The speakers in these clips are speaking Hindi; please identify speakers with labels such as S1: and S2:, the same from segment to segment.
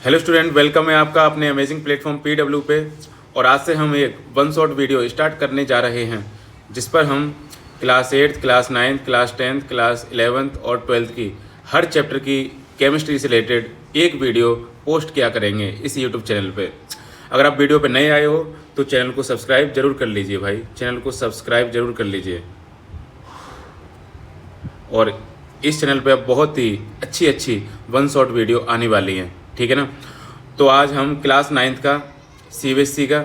S1: हेलो स्टूडेंट, वेलकम है आपका अपने अमेजिंग प्लेटफॉर्म PW पे। और आज से हम एक वन शॉट वीडियो स्टार्ट करने जा रहे हैं जिस पर हम क्लास 8, क्लास 9, क्लास 10, क्लास 11 और 12 की हर चैप्टर की केमिस्ट्री से रिलेटेड एक वीडियो पोस्ट किया करेंगे इस यूट्यूब चैनल पे। अगर आप वीडियो पे नए आए हो तो चैनल को सब्सक्राइब जरूर कर लीजिए भाई, चैनल को सब्सक्राइब जरूर कर लीजिए। और इस चैनल पे अब बहुत ही अच्छी वन शॉट वीडियो आने वाली हैं, ठीक है ना। तो आज हम क्लास 9th का CBSE का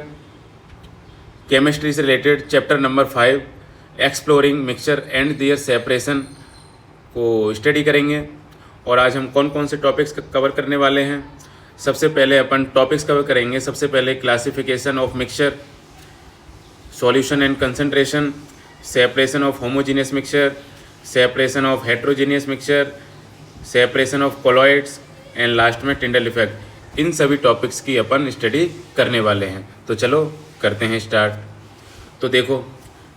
S1: केमिस्ट्री से related chapter number 5 exploring mixture and their separation को स्टडी करेंगे। और आज हम कौन कौन से टॉपिक्स कवर करने वाले हैं। सबसे पहले अपन टॉपिक्स कवर करेंगे। सबसे पहले classification of mixture, solution and concentration, separation of homogeneous mixture, separation of heterogeneous mixture, separation of colloids and last में टिंडल इफेक्ट। इन सभी टॉपिक्स की अपन स्टडी करने वाले हैं। तो चलो करते हैं स्टार्ट। तो देखो,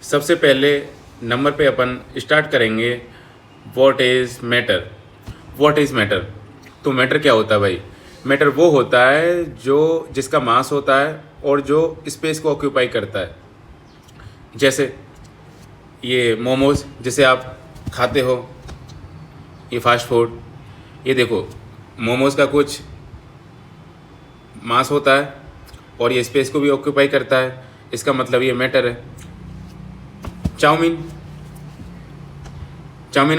S1: सबसे पहले नंबर पे अपन स्टार्ट करेंगे what is matter. What is matter? तो मैटर क्या होता है भाई? मैटर वो होता है जो जिसका मास होता है और जो स्पेस को ऑक्यूपाई करता है। जैसे ये मोमोज जिसे आप खाते हो, ये फास्ट फूड, ये देखो मोमोज का कुछ मास होता है और ये स्पेस को भी ऑक्यूपाई करता है, इसका मतलब ये मैटर है। चाउमीन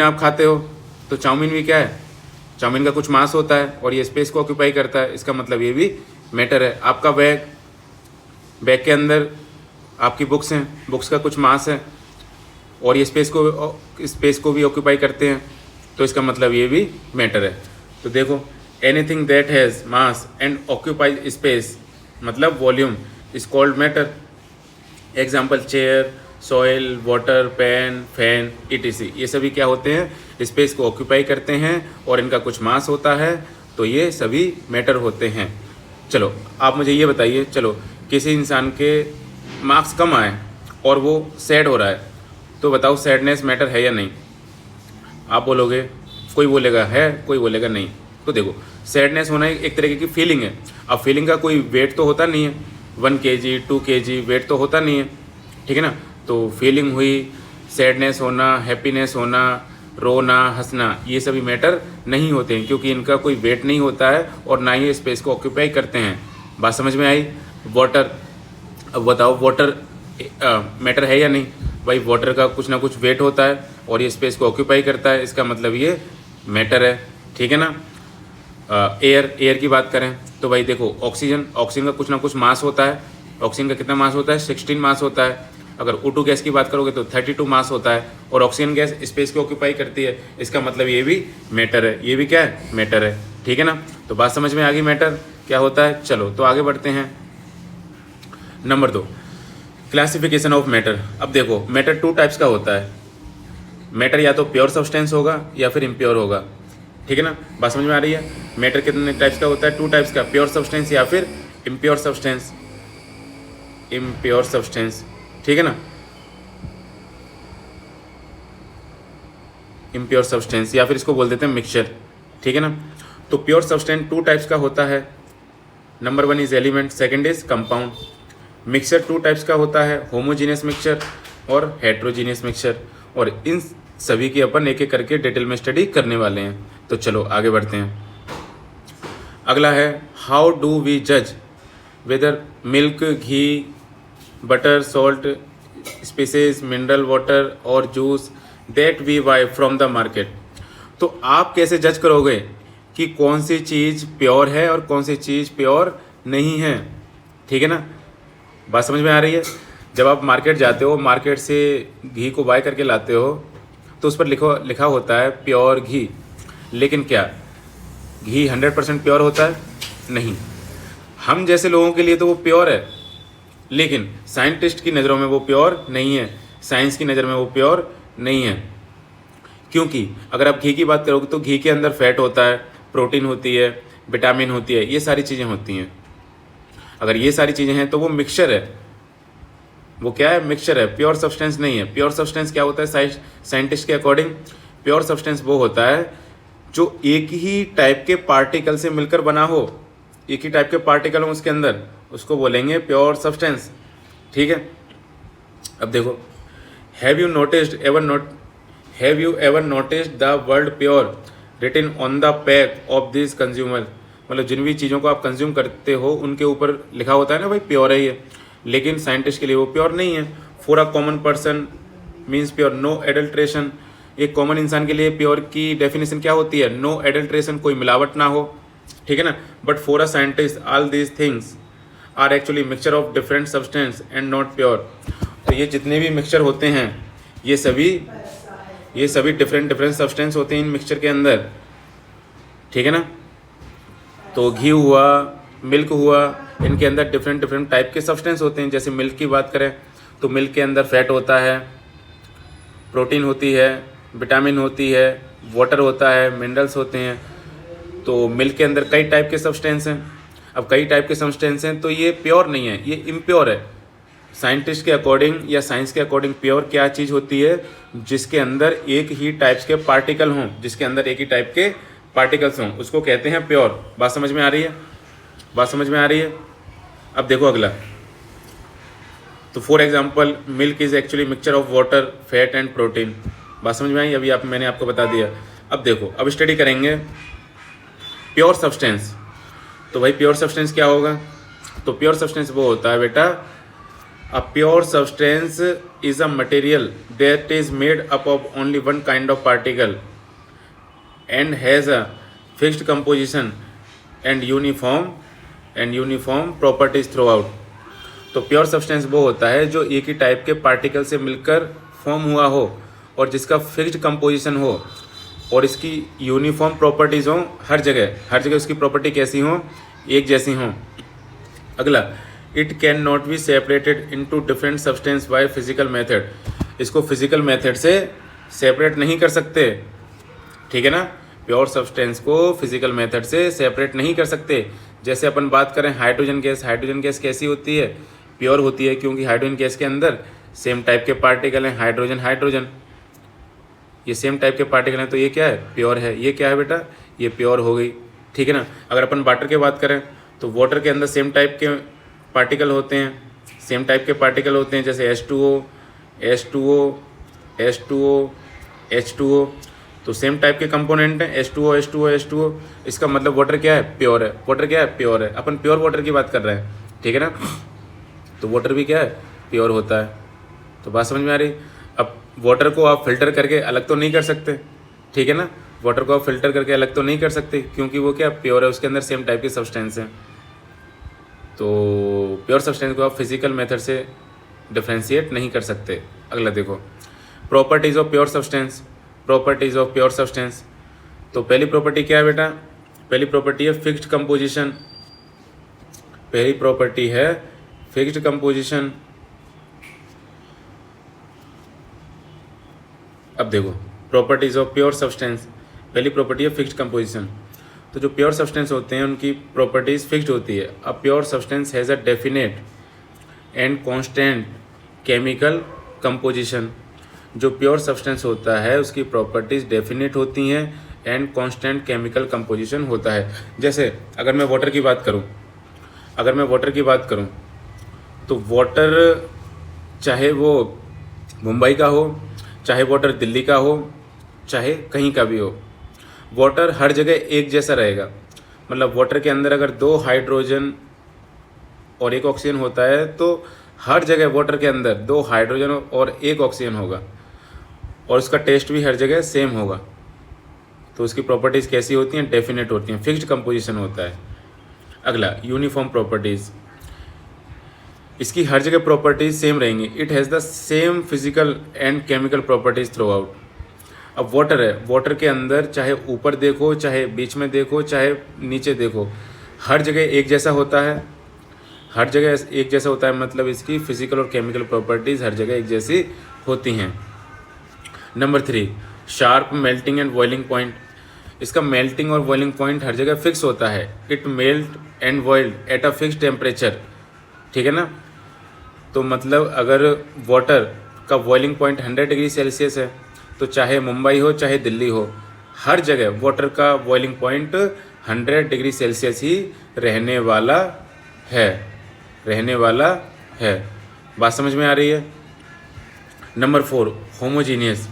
S1: आप खाते हो तो चाउमीन भी क्या है? चाउमीन का कुछ मास होता है और ये स्पेस को ऑक्यूपाई करता है, इसका मतलब ये भी मैटर है। आपका बैग के अंदर आपकी बुक्स हैं, बुक्स का कुछ मास है और ये स्पेस को भी ऑक्यूपाई करते हैं, तो इसका मतलब ये भी मैटर है। तो देखो, anything that has mass and occupies space मतलब volume is called matter. Example chair, soil, water, pen, fan, etc। ये सभी क्या होते हैं? स्पेस को ऑक्यूपाई करते हैं और इनका कुछ मास होता है, तो ये सभी मैटर होते हैं। चलो आप मुझे ये बताइए, चलो किसी इंसान के मार्क्स कम आए और वो सैड हो रहा है, तो बताओ सैडनेस मैटर है या नहीं? आप बोलोगे, कोई बोलेगा है, कोई बोलेगा नहीं। तो देखो, सैडनेस होना एक तरीके की फीलिंग है। अब फीलिंग का कोई वेट तो होता नहीं है, 1 kg 2 kg वेट तो होता नहीं है, ठीक है ना। तो फीलिंग हुई, सैडनेस होना, हैप्पीनेस होना, रोना, हंसना, ये सभी मैटर नहीं होते हैं क्योंकि इनका कोई वेट नहीं होता है और ना ही स्पेस को ऑक्यूपाई करते हैं। बात समझ में आई? वाटर, अब बताओ वाटर मैटर है या नहीं? भाई वाटर का कुछ ना कुछ वेट होता है और ये स्पेस को ऑक्यूपाई करता है, इसका मतलब ये मैटर है, ठीक है ना। एयर की बात करें तो भाई देखो, ऑक्सीजन का कुछ ना कुछ मास होता है। ऑक्सीजन का कितना मास होता है? 16 मास होता है। अगर O2 गैस की बात करोगे तो 32 मास होता है और ऑक्सीजन गैस स्पेस को ऑक्यूपाई करती है, इसका मतलब ये भी मैटर है। ये भी क्या है? मैटर है, ठीक है ना। तो बात समझ में आ गई मैटर क्या होता है। चलो तो आगे बढ़ते हैं। Number 2, classification of matter. अब देखो, मैटर 2 टाइप्स का होता है। मैटर या तो प्योर सब्सटेंस होगा या फिर इम्प्योर होगा, ठीक है ना। बात समझ में आ रही है? मैटर कितने टाइप्स का होता है? 2 टाइप्स का, प्योर सब्सटेंस या फिर इम्प्योर सब्सटेंस। इम्प्योर सब्सटेंस, ठीक है ना। इम्प्योर सब्सटेंस या फिर इसको बोल देते हैं मिक्सचर, ठीक है ना। तो प्योर सब्सटेंस 2 टाइप्स का होता है। Number 1 is element, second is compound. Mixture 2 types का होता है, होमोजीनियस मिक्सचर और हेट्रोजीनियस मिक्सचर। और इन सभी की अपन एक एक करके डिटेल में स्टडी करने वाले हैं। तो चलो आगे बढ़ते हैं। अगला है, हाउ डू वी जज whether milk, ghee, butter, salt, spices, mineral water और juice that we buy from the market. तो आप कैसे जज करोगे कि कौन सी चीज़ प्योर है और कौन सी चीज़ प्योर नहीं है, ठीक है ना। बात समझ में आ रही है? जब आप मार्केट जाते हो, मार्केट से घी को बाय करके लाते हो तो उस पर लिखा होता है प्योर घी, लेकिन क्या घी 100% प्योर होता है? नहीं। हम जैसे लोगों के लिए तो वो प्योर है, लेकिन साइंटिस्ट की नज़रों में वो प्योर नहीं है, साइंस की नज़र में वो प्योर नहीं है। क्योंकि अगर आप घी की बात करोगे तो घी के अंदर फैट होता है, प्रोटीन होती है, विटामिन होती है, ये सारी चीज़ें होती हैं। अगर ये सारी चीज़ें हैं तो वो मिक्सचर है। वो क्या है? मिक्सचर है, प्योर सब्सटेंस नहीं है। प्योर सब्सटेंस क्या होता है साइंटिस्ट के अकॉर्डिंग? प्योर सब्सटेंस वो होता है जो एक ही टाइप के पार्टिकल से मिलकर बना हो, एक ही टाइप के पार्टिकल हों उसके अंदर, उसको बोलेंगे प्योर सब्सटेंस। ठीक है, अब देखो, have you ever noticed the word pure written on the pack of this consumer. मतलब जिन भी चीज़ों को आप कंज्यूम करते हो उनके ऊपर लिखा होता है ना भाई प्योर है ये, लेकिन साइंटिस्ट के लिए वो प्योर नहीं है। For a common person means pure, no adulteration. एक कॉमन इंसान के लिए प्योर की डेफिनेशन क्या होती है? नो एडल्ट्रेशन, कोई मिलावट ना हो। ठीक है ना। But for a scientist all these things are actually mixture of different substance and not pure. तो ये जितने भी मिक्सचर होते हैं ये सभी डिफरेंट सब्सटेंस होते हैं इन मिक्सचर के अंदर। ठीक है ना। तो घी हुआ, मिल्क हुआ, इनके अंदर डिफरेंट टाइप के सब्सटेंस होते हैं। जैसे मिल्क की बात करें तो मिल्क के अंदर फैट होता है, प्रोटीन होती है, विटामिन होती है, वाटर होता है, मिनरल्स होते हैं। तो मिल्क के अंदर कई टाइप के सब्सटेंस हैं। अब कई टाइप के सब्सटेंस हैं तो ये प्योर नहीं है, ये इम्प्योर है। साइंटिस्ट के अकॉर्डिंग या साइंस के अकॉर्डिंग प्योर क्या चीज़ होती है? जिसके अंदर एक ही टाइप्स के पार्टिकल हों, जिसके अंदर एक ही टाइप के पार्टिकल्स हों, उसको कहते हैं प्योर। बात समझ में आ रही है? बात समझ में आ रही है? अब देखो अगला, तो for example milk is actually mixture of water, fat and protein. बात समझ में आई? अभी मैंने आपको बता दिया। अब देखो, अब स्टडी करेंगे प्योर सब्सटेंस। तो भाई प्योर सब्सटेंस क्या होगा? तो प्योर सब्सटेंस वो होता है बेटा, a pure substance is a material that is made up of only one kind of particle and has a fixed composition and uniform properties through out. तो प्योर सब्सटेंस वो होता है जो एक ही टाइप के पार्टिकल से मिलकर फॉर्म हुआ हो और जिसका फिक्स्ड कंपोजिशन हो और इसकी यूनिफॉर्म प्रॉपर्टीज़ हों। हर जगह उसकी प्रॉपर्टी कैसी हों? एक जैसी हों। अगला, it can not be separated into different substance by physical method. इसको फिजिकल मेथड से सेपरेट नहीं कर सकते। ठीक है ना। प्योर सब्सटेंस को फिजिकल मेथड से सेपरेट नहीं कर सकते। जैसे अपन बात करें हाइड्रोजन गैस कैसी होती है? प्योर होती है, क्योंकि हाइड्रोजन गैस के अंदर सेम टाइप के पार्टिकल हैं, हाइड्रोजन, ये सेम टाइप के पार्टिकल हैं, तो ये क्या है? प्योर है। ये क्या है बेटा? ये प्योर हो गई। ठीक है ना। अगर अपन वाटर की बात करें तो वाटर के अंदर सेम टाइप के पार्टिकल होते हैं, जैसे H2O, तो सेम टाइप के कंपोनेंट हैं H2O। इसका मतलब वाटर क्या है? प्योर है। अपन प्योर वाटर की बात कर रहे हैं। ठीक है ना। तो वाटर भी क्या है? प्योर होता है। तो बात समझ में आ रही? अब वाटर को आप फिल्टर करके अलग तो नहीं कर सकते। ठीक है ना। वाटर को आप फिल्टर करके अलग तो नहीं कर सकते, क्योंकि वो क्या? प्योर है, उसके अंदर सेम टाइप के सब्सटेंस हैं। तो प्योर सब्सटेंस को आप फिजिकल मेथड से डिफ्रेंशिएट नहीं कर सकते। अगला देखो, प्रॉपर्टीज़ ऑफ प्योर सब्सटेंस। तो पहली प्रॉपर्टी क्या है बेटा? पहली प्रॉपर्टी है फिक्स्ड कंपोजिशन। अब देखो, प्रॉपर्टीज़ ऑफ प्योर सब्सटेंस, पहली प्रॉपर्टी है फिक्स्ड कंपोजिशन। तो जो प्योर सब्सटेंस होते हैं उनकी प्रॉपर्टीज़ फिक्स्ड होती है। A pure substance has a definite and constant chemical composition. जो प्योर सब्सटेंस होता है उसकी प्रॉपर्टीज़ डेफिनेट होती हैं एंड कांस्टेंट केमिकल कंपोजिशन होता है। जैसे अगर मैं वाटर की बात करूं तो वाटर चाहे वो मुंबई का हो, चाहे वाटर दिल्ली का हो, चाहे कहीं का भी हो, वाटर हर जगह एक जैसा रहेगा। मतलब वाटर के अंदर अगर 2 हाइड्रोजन और 1 ऑक्सीजन होता है तो हर जगह वाटर के अंदर 2 हाइड्रोजन और 1 ऑक्सीजन होगा और उसका टेस्ट भी हर जगह सेम होगा। तो उसकी प्रॉपर्टीज़ कैसी होती हैं? डेफिनेट होती हैं, फिक्स्ड कंपोजिशन होता है। अगला, यूनिफॉर्म प्रॉपर्टीज़। इसकी हर जगह प्रॉपर्टीज सेम रहेंगी। It has the same physical and chemical properties through out. अब वाटर है, वाटर के अंदर चाहे ऊपर देखो, चाहे बीच में देखो, चाहे नीचे देखो, हर जगह एक जैसा होता है। मतलब इसकी फिजिकल और केमिकल प्रॉपर्टीज़ हर जगह एक जैसी होती हैं। Number 3, sharp melting and boiling point. इसका मेल्टिंग और बॉइलिंग पॉइंट हर जगह फिक्स होता है। It melt and boiled at a fix temperature. ठीक है ना। तो मतलब अगर वाटर का बॉइलिंग पॉइंट 100 डिग्री सेल्सियस है तो चाहे मुंबई हो चाहे दिल्ली हो, हर जगह वाटर का बॉइलिंग पॉइंट 100 डिग्री सेल्सियस ही रहने वाला है। बात समझ में आ रही है। Number 4, homogeneous.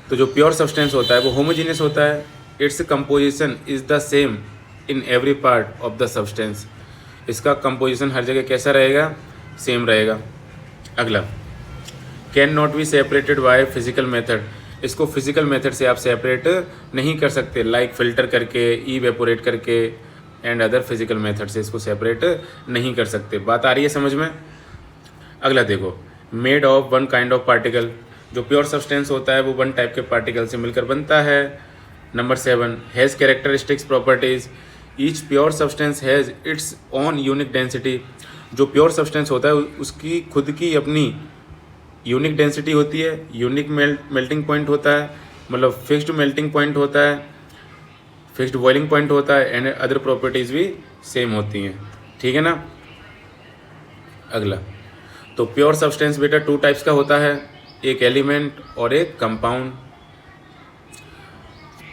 S1: तो जो प्योर सब्सटेंस होता है वो होमोजीनियस होता है। Its composition is the same in every part of the substance. इसका कंपोजिशन हर जगह कैसा रहेगा? सेम रहेगा। अगला, can not be separated by physical method. इसको फिजिकल मेथड से आप सेपरेट नहीं कर सकते, लाइक फिल्टर करके, इवेपोरेट करके एंड अदर फिजिकल मेथड से इसको सेपरेट नहीं कर सकते। बात आ रही है समझ में? अगला देखो, made of one kind of particle. जो प्योर सब्सटेंस होता है वो वन टाइप के पार्टिकल से मिलकर बनता है। Number 7, has characteristics properties. Each pure substance has its own unique density. जो प्योर सब्सटेंस होता है उसकी खुद की अपनी यूनिक डेंसिटी होती है, यूनिक मेल्टिंग पॉइंट होता है, मतलब फिक्स्ड मेल्टिंग पॉइंट होता है, फिक्स्ड बॉइलिंग पॉइंट होता है एंड अदर प्रॉपर्टीज़ भी सेम होती हैं। ठीक है ना। अगला, तो प्योर सब्सटेंस बेटा 2 टाइप्स का होता है, एक एलिमेंट और एक कंपाउंड।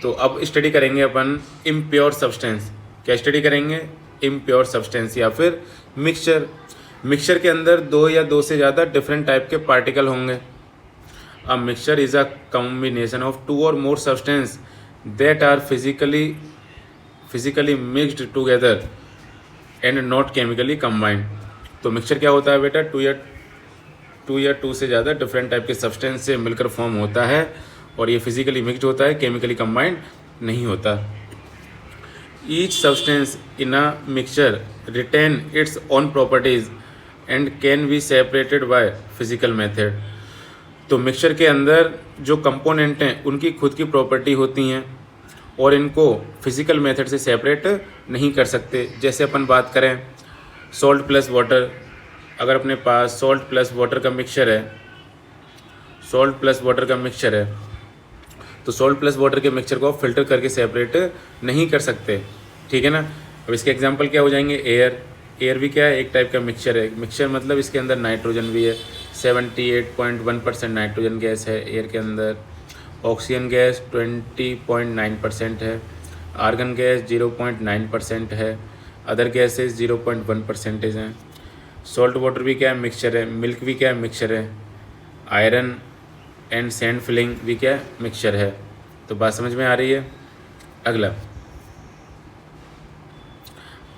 S1: तो अब स्टडी करेंगे अपन इम्प्योर सब्सटेंस। क्या स्टडी करेंगे? इम्प्योर सब्सटेंस या फिर मिक्सचर। मिक्सचर के अंदर 2 या 2 से ज़्यादा डिफरेंट टाइप के पार्टिकल होंगे। A mixture is a combination of 2 or more substance that are physically mixed together and not chemically combined. तो मिक्सचर क्या होता है बेटा? 2 या 2 से ज़्यादा डिफरेंट टाइप के सब्सटेंस से मिलकर फॉर्म होता है और ये फिजिकली मिक्सड होता है, केमिकली कंबाइंड नहीं होता। Each substance in a mixture retain its own properties and can be separated by physical method. तो मिक्सचर के अंदर जो कंपोनेंट हैं उनकी खुद की प्रॉपर्टी होती हैं और इनको फिजिकल मेथड से सेपरेट नहीं कर सकते। जैसे अपन बात करें सॉल्ट प्लस वाटर, अगर अपने पास सॉल्ट प्लस वाटर का मिक्सचर है, तो सॉल्ट प्लस वाटर के मिक्सचर को आप फिल्टर करके सेपरेट नहीं कर सकते। ठीक है ना। अब इसके एग्जांपल क्या हो जाएंगे? एयर भी क्या है? एक टाइप का मिक्सचर है। मिक्सचर मतलब इसके अंदर नाइट्रोजन भी है, 78.1% नाइट्रोजन गैस है एयर के अंदर। ऑक्सीजन गैस 20.9% है। आर्गन गैस 0.9% है। अदर गैसेस 0.1% हैं। सॉल्ट वाटर भी क्या है? मिक्सचर है। मिल्क भी क्या है? मिक्सचर है। आयरन एंड सैंड फिलिंग भी क्या है? मिक्सचर है। तो बात समझ में आ रही है।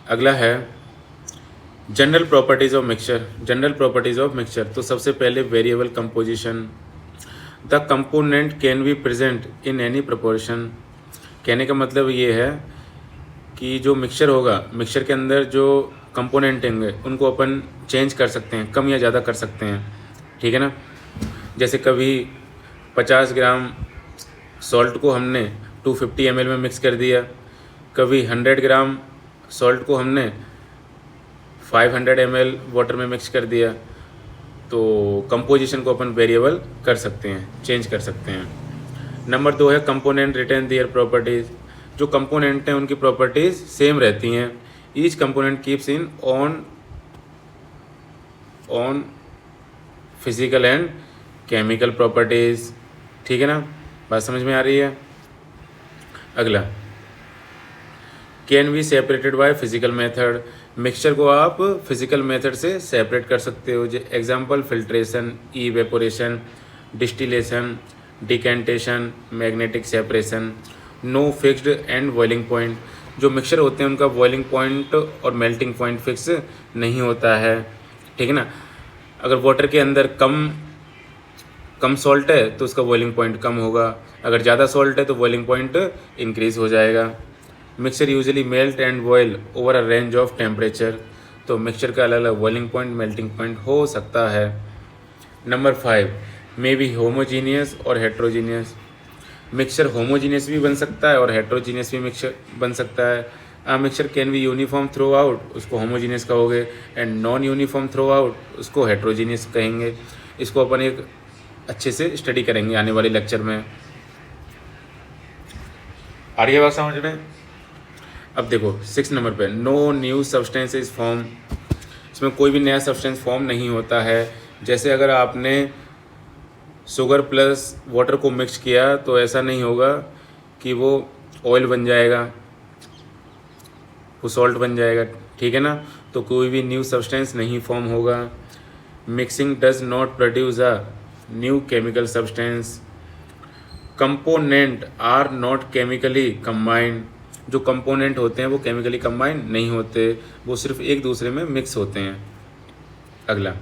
S1: अगला है जनरल प्रॉपर्टीज़ ऑफ मिक्सचर। तो सबसे पहले variable composition. The component can be present in any proportion. कहने का मतलब ये है कि जो मिक्सचर होगा, मिक्सचर के अंदर जो कंपोनेंट होंगे उनको अपन चेंज कर सकते हैं, कम या ज़्यादा कर सकते हैं। ठीक है ना। जैसे कभी 50 ग्राम सॉल्ट को हमने 250 ml में मिक्स कर दिया, कभी 100 ग्राम सॉल्ट को हमने 500 ml वाटर में मिक्स कर दिया। तो कंपोजिशन को अपन वेरिएबल कर सकते हैं, चेंज कर सकते हैं। नंबर 2 है कंपोनेंट रिटेन देयर प्रॉपर्टीज़। जो कंपोनेंट हैं उनकी प्रॉपर्टीज़ सेम रहती हैं। Each component keeps in on physical and chemical properties. ठीक है ना। बात समझ में आ रही है। अगला, can be separated by physical method. Mixture को आप फिजिकल मेथड से सेपरेट कर सकते हो। Example filtration, evaporation, distillation, decantation, magnetic separation. No fixed and boiling point. जो मिक्सचर होते हैं उनका बॉइलिंग पॉइंट और मेल्टिंग पॉइंट फिक्स नहीं होता है। ठीक है ना। अगर वाटर के अंदर कम सॉल्ट है तो उसका बॉइलिंग पॉइंट कम होगा, अगर ज़्यादा सॉल्ट है तो बॉइलिंग पॉइंट इंक्रीज़ हो जाएगा। Mixture usually melt and boil over a range of temperature. तो मिक्सचर का अलग अलग बॉइलिंग पॉइंट, मेल्टिंग पॉइंट हो सकता है। नंबर 5, मे बी होमोजीनियस और हेट्रोजीनियस। मिक्सचर होमोजीनियस भी बन सकता है और हेट्रोजीनियस भी मिक्सचर बन सकता है। Mixture can be uniform through out, उसको होमोजीनियस कहोगे, and non uniform through out, उसको हेट्रोजीनियस कहेंगे। इसको अपन एक अच्छे से स्टडी करेंगे आने वाले लेक्चर में। आ रही है बात समझ में? अब देखो 6 नंबर पे, no new substance is form. इसमें कोई भी नया सब्सटेंस फॉर्म नहीं होता है। जैसे अगर आपने शुगर प्लस वाटर को मिक्स किया तो ऐसा नहीं होगा कि वो ऑयल बन जाएगा। वो सॉल्ट बन जाएगा, ठीक है ना। तो कोई भी न्यू सब्सटेंस नहीं फॉर्म होगा। Mixing does not produce a new chemical substance. Component are not chemically combined. जो कंपोनेंट होते हैं वो केमिकली कंबाइंड नहीं होते, वो सिर्फ एक दूसरे में मिक्स होते हैं। अगला,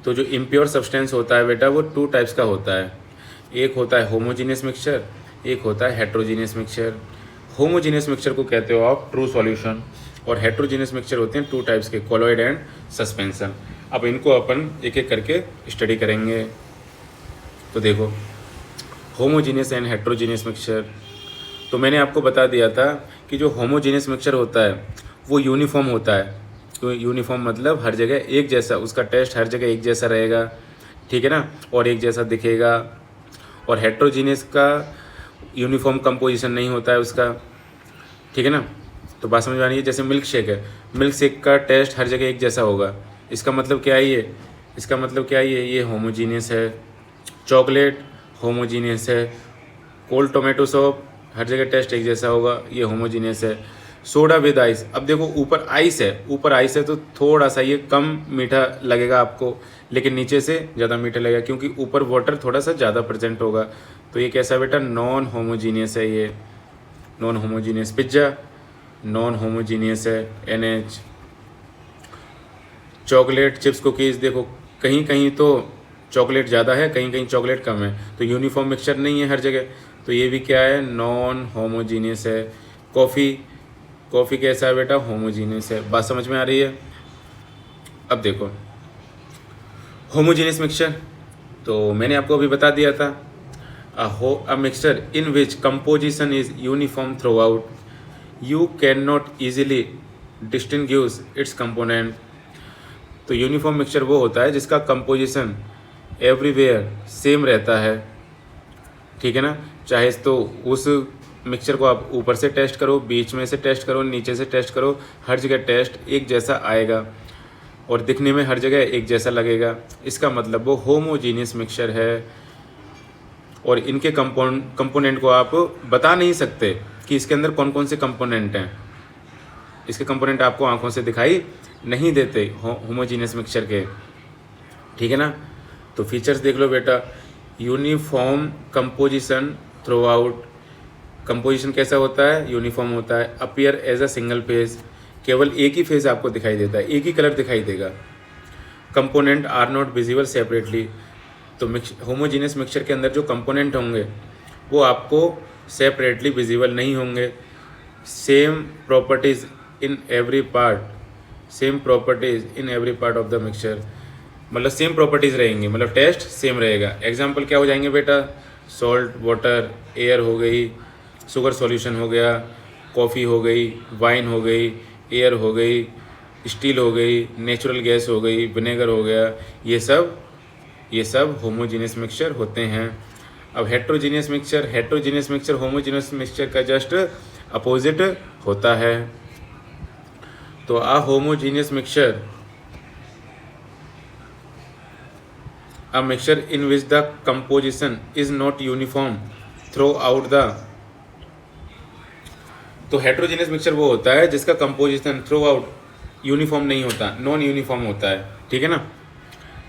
S1: तो जो इम्प्योर सब्सटेंस होता है बेटा वो 2 टाइप्स का होता है। एक होता है होमोजीनियस मिक्सचर, एक होता है हेट्रोजीनियस मिक्सचर। होमोजीनियस मिक्सचर को कहते हो आप ट्रू सॉल्यूशन, और हेट्रोजीनियस मिक्सचर होते हैं 2 टाइप्स के, कोलॉइड एंड सस्पेंशन। अब इनको अपन एक एक करके स्टडी करेंगे। तो देखो, होमोजीनियस एंड हेट्रोजीनियस मिक्सचर, तो मैंने आपको बता दिया था कि जो होमोजीनियस मिक्सचर होता है वो यूनिफॉर्म होता है। तो यूनिफॉर्म मतलब हर जगह एक जैसा, उसका टेस्ट हर जगह एक जैसा रहेगा, ठीक है ना, और एक जैसा दिखेगा। और हेट्रोजीनियस का यूनिफॉर्म कंपोजिशन नहीं होता है उसका, ठीक है ना। तो बात समझ में आ रही है। जैसे मिल्क शेक है, मिल्क शेक का टेस्ट हर जगह एक जैसा होगा, इसका मतलब क्या है ये, इसका मतलब क्या है ये होमोजीनियस है। चॉकलेट होमोजीनियस है। कोल्ड टोमेटो सॉप हर जगह टेस्ट एक जैसा होगा, ये होमोजीनियस है। सोडा विद आइस, अब देखो ऊपर आइस है, ऊपर आइस है तो थोड़ा सा ये कम मीठा लगेगा आपको, लेकिन नीचे से ज़्यादा मीठा लगेगा क्योंकि ऊपर वाटर थोड़ा सा ज़्यादा प्रेजेंट होगा। तो ये कैसा बेटा, नॉन होमोजीनियस है, ये non homogeneous. Pizza non homogeneous है, NH। चॉकलेट चिप्स कुकीज़, देखो कहीं कहीं तो चॉकलेट ज़्यादा है, कहीं कहीं चॉकलेट कम है, तो यूनिफॉर्म मिक्सचर नहीं है हर जगह, तो ये भी क्या है, नॉन होमोजीनियस है। कॉफ़ी, कॉफ़ी कैसा है बेटा, होमोजीनियस है। बात समझ में आ रही है। अब देखो होमोजीनियस मिक्सचर, तो मैंने आपको अभी बता दिया था, a mixture in which composition is uniform through out, you can not easily distinguish it's component. तो यूनिफॉर्म मिक्सचर वो होता है जिसका कंपोजिशन एवरीवेयर सेम रहता है, ठीक है ना। चाहे तो उस मिक्सचर को आप ऊपर से टेस्ट करो, बीच में से टेस्ट करो, नीचे से टेस्ट करो, हर जगह टेस्ट एक जैसा आएगा और दिखने में हर जगह एक जैसा लगेगा, इसका मतलब वो होमोजीनियस मिक्सचर है। और इनके कंपोनेंट को आप बता नहीं सकते कि इसके अंदर कौन कौन से कंपोनेंट हैं, इसके कंपोनेंट आपको आंखों से दिखाई नहीं देते होमोजीनियस मिक्सचर के, ठीक है ना। तो फीचर्स देख लो बेटा, uniform composition throughout, composition कैसा होता है, यूनिफॉर्म होता है। Appear as a single phase, केवल एक ही फेज आपको दिखाई देता है, एक ही कलर दिखाई देगा। Component are not visible separately, तो होमोजीनियस मिक्सचर के अंदर जो कंपोनेंट होंगे वो आपको सेपरेटली विजिबल नहीं होंगे। Same properties in every part, same properties in every part of the mixture, मतलब सेम प्रॉपर्टीज़ रहेंगी, मतलब टेस्ट सेम रहेगा। एग्जाम्पल क्या हो जाएंगे बेटा, सॉल्ट वाटर, एयर हो गई, शुगर सॉल्यूशन हो गया, कॉफ़ी हो गई, वाइन हो गई, एयर हो गई, स्टील हो गई, नेचुरल गैस हो गई, विनेगर हो गया, ये सब होमोजीनियस मिक्सचर होते हैं। अब हेट्रोजीनियस मिक्सचर होमोजीनियस मिक्सचर का जस्ट अपोजिट होता है। तो अ homogeneous mixture, a mixture in which the composition is not uniform throughout the, तो हेट्रोजीनियस मिक्सचर वो होता है जिसका कंपोजिशन थ्रू आउट यूनिफॉर्म नहीं होता, नॉन यूनिफॉर्म होता है, ठीक है ना।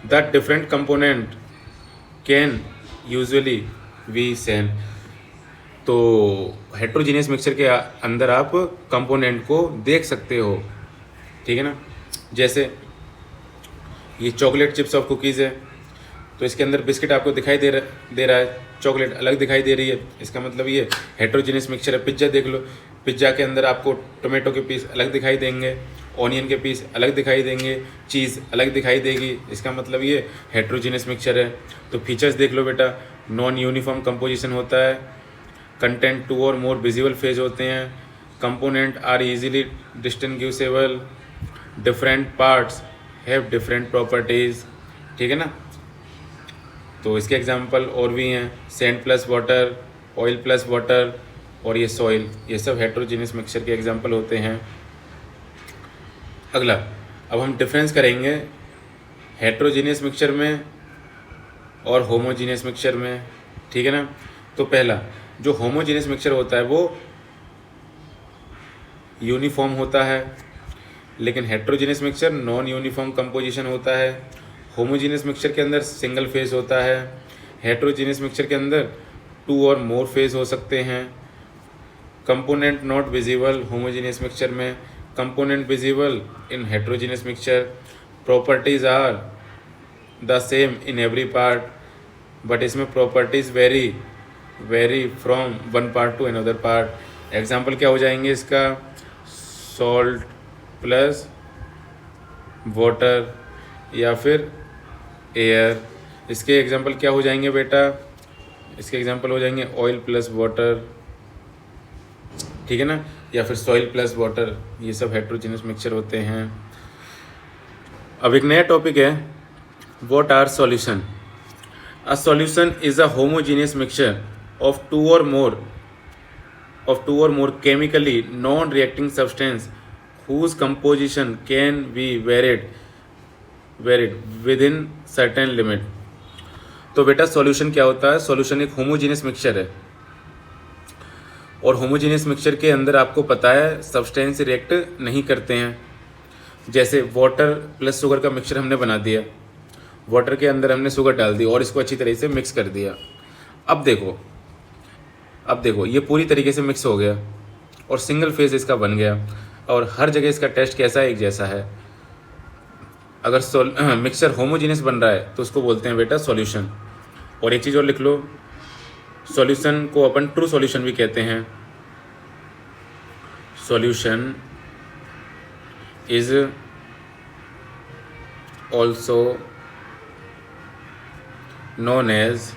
S1: The different component can usually B same, तो हेट्रोजीनियस मिक्सचर के अंदर आप कंपोनेंट को देख सकते हो, ठीक है ना। जैसे ये चॉकलेट चिप्स और कुकीज़ है, तो इसके अंदर बिस्किट आपको दिखाई दे रहा है, चॉकलेट अलग दिखाई दे रही है, इसका मतलब ये हेट्रोजीनियस मिक्सचर है। पिज्ज़ा देख लो, पिज्ज़ा के अंदर आपको टोमेटो के पीस अलग दिखाई देंगे, ऑनियन के पीस अलग दिखाई देंगे, चीज़ अलग दिखाई देगी, इसका मतलब ये हेट्रोजीनियस मिक्सचर है। तो फीचर्स देख लो बेटा, नॉन यूनिफॉर्म कंपोजिशन होता है, content 2 or more visible phase होते हैं, component are easily distinguishable, different parts have different properties, ठीक है ना। तो इसके एग्जांपल और भी हैं, sand plus water, oil plus water और ये सॉइल, ये सब हेट्रोजीनियस मिक्सचर के एग्जांपल होते हैं। अगला, अब हम डिफरेंस करेंगे हेट्रोजीनियस मिक्सचर में और होमोजीनियस मिक्सचर में, ठीक है ना। तो पहला जो होमोजीनियस मिक्सचर होता है वो यूनिफॉर्म होता है, लेकिन heterogeneous mixture non uniform composition होता है। होमोजीनियस मिक्सचर के अंदर सिंगल फेज होता है। हेट्रोजीनियस मिक्सचर के अंदर 2 और मोर फेज हो सकते हैं। Component not visible homogeneous mixture में, component visible in heterogeneous mixture. Properties are the same in every part, but इसमें properties vary from one part to another part. Example क्या हो जाएंगे इसका, सॉल्ट प्लस वाटर या फिर एयर। इसके एग्जाम्पल क्या हो जाएंगे बेटा, इसके एग्जाम्पल हो जाएंगे ऑयल प्लस वाटर, ठीक है ना, या फिर सॉइल प्लस वाटर। ये सब हेट्रोजीनियस मिक्सचर होते हैं। अब एक नया टॉपिक है, what are solution. A solution is a homogeneous mixture of two or more chemically non-reacting substance whose composition can be varied within certain limit। तो बेटा सॉल्यूशन क्या होता है, सॉल्यूशन एक होमोजीनियस मिक्सचर है, और होमोजीनियस मिक्सचर के अंदर आपको पता है सब्सटेंस रिएक्ट नहीं करते हैं। जैसे वाटर प्लस शुगर का मिक्सचर हमने बना दिया, वाटर के अंदर हमने शुगर डाल दी और इसको अच्छी तरह से मिक्स कर दिया। अब देखो ये पूरी तरीके से मिक्स हो गया और सिंगल फेज इसका बन गया, और हर जगह इसका टेस्ट कैसा है, एक जैसा है। अगर मिक्सचर होमोजीनियस बन रहा है तो उसको बोलते हैं बेटा सॉल्यूशन। और एक चीज़ और लिख लो, सॉल्यूशन को अपन ट्रू सॉल्यूशन भी कहते हैं। Solution is also known as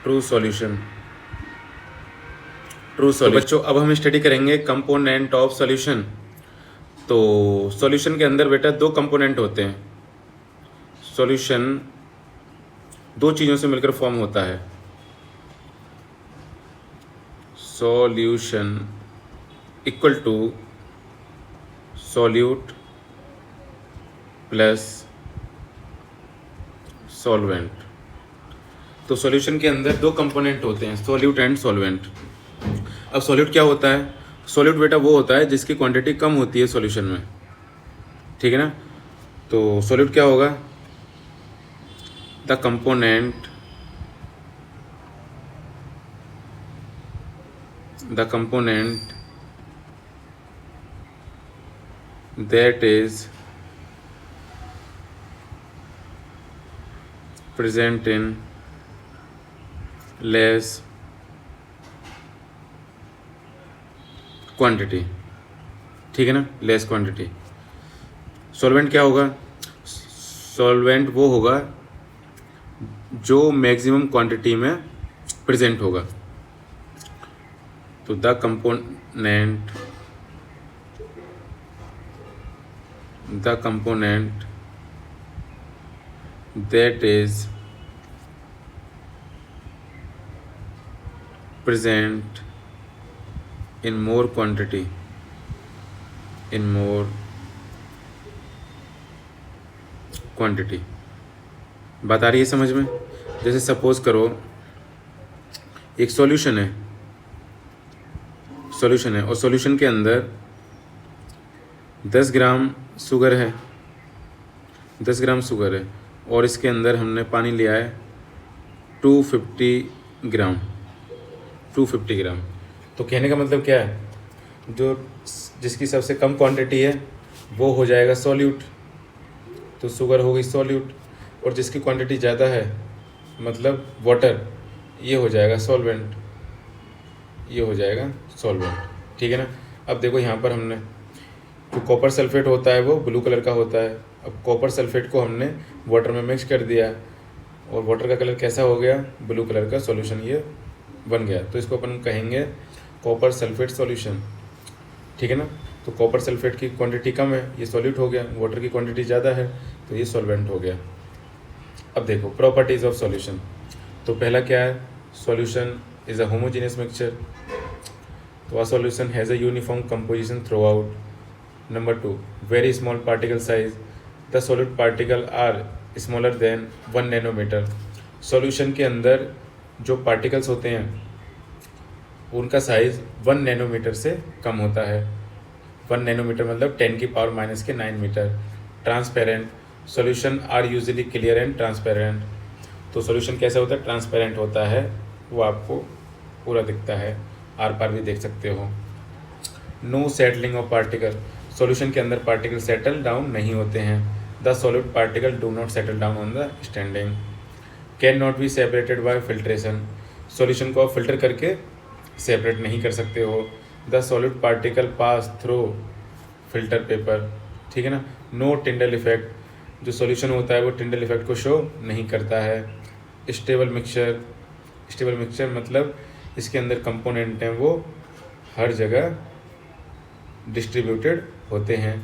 S1: true solution. बच्चों अब हम स्टडी करेंगे कंपोनेंट ऑफ सॉल्यूशन। तो सॉल्यूशन के अंदर बेटा 2 कंपोनेंट होते हैं। सॉल्यूशन 2 चीज़ों से मिलकर फॉर्म होता है। Solution equal to solute plus solvent. तो सॉल्यूशन के अंदर 2 कंपोनेंट होते हैं, सॉल्यूट एंड सॉल्वेंट। अब सॉल्यूट क्या होता है, सॉल्यूट बेटा वो होता है जिसकी क्वांटिटी कम होती है सॉल्यूशन में, ठीक है ना। तो सॉल्यूट क्या होगा, the component that is present in less quantity, ठीक है ना, लेस क्वांटिटी। सॉल्वेंट क्या होगा, सॉल्वेंट वो होगा जो मैक्सिमम क्वांटिटी में प्रेजेंट होगा। तो the component that is present in more quantity, बात आ रही है समझ में। जैसे सपोज करो एक सॉल्यूशन है और सॉल्यूशन के अंदर 10 ग्राम शुगर है, 10 ग्राम शुगर है, और इसके अंदर हमने पानी लिया है 250 ग्राम। तो कहने का मतलब क्या है, जो जिसकी सबसे कम क्वांटिटी है वो हो जाएगा सॉल्यूट, तो शुगर हो गई सॉल्यूट, और जिसकी क्वांटिटी ज़्यादा है मतलब वाटर, ये हो जाएगा सॉल्वेंट, ठीक है ना। अब देखो यहाँ पर हमने जो कॉपर सल्फेट होता है वो ब्लू कलर का होता है। अब कॉपर सल्फेट को हमने वाटर में मिक्स कर दिया और वाटर का कलर कैसा हो गया, ब्लू कलर का, सॉल्यूशन ये बन गया। तो इसको अपन कहेंगे कॉपर सल्फेट सॉल्यूशन, ठीक है ना। तो कॉपर सल्फेट की क्वांटिटी कम है, ये सॉल्यूट हो गया, वाटर की क्वांटिटी ज़्यादा है तो ये सॉल्वेंट हो गया। अब देखो प्रॉपर्टीज़ ऑफ सॉल्यूशन। तो पहला क्या है, solution is a homogeneous mixture, तो a solution has a uniform composition throughout. Number 2, very small particle size, the solid particle are smaller then 1 nanometre. Solution के अंदर जो पार्टिकल्स होते हैं उनका साइज़ 1 नैनोमीटर से कम होता है। 1 नैनोमीटर मतलब 10⁻⁹ metre. Transparent, solution are usually clear and transparent. तो सॉल्यूशन कैसा होता है? ट्रांसपेरेंट होता है, वो आपको पूरा दिखता है, आर पार भी देख सकते हो। No settling of particle, solution के अंदर पार्टिकल सेटल डाउन नहीं होते हैं। The solid particle do not settle down on the standing. Can not be separated by filtration, solution को आप फिल्टर करके सेपरेट नहीं कर सकते हो। The solid particle pass through filter paper, ठीक है ना। नो टिंडल इफेक्ट, जो सॉल्यूशन होता है वो टिंडल इफेक्ट को शो नहीं करता है। स्टेबल मिक्सचर, स्टेबल मिक्सचर मतलब इसके अंदर कंपोनेंट हैं वो हर जगह डिस्ट्रीब्यूटेड होते हैं।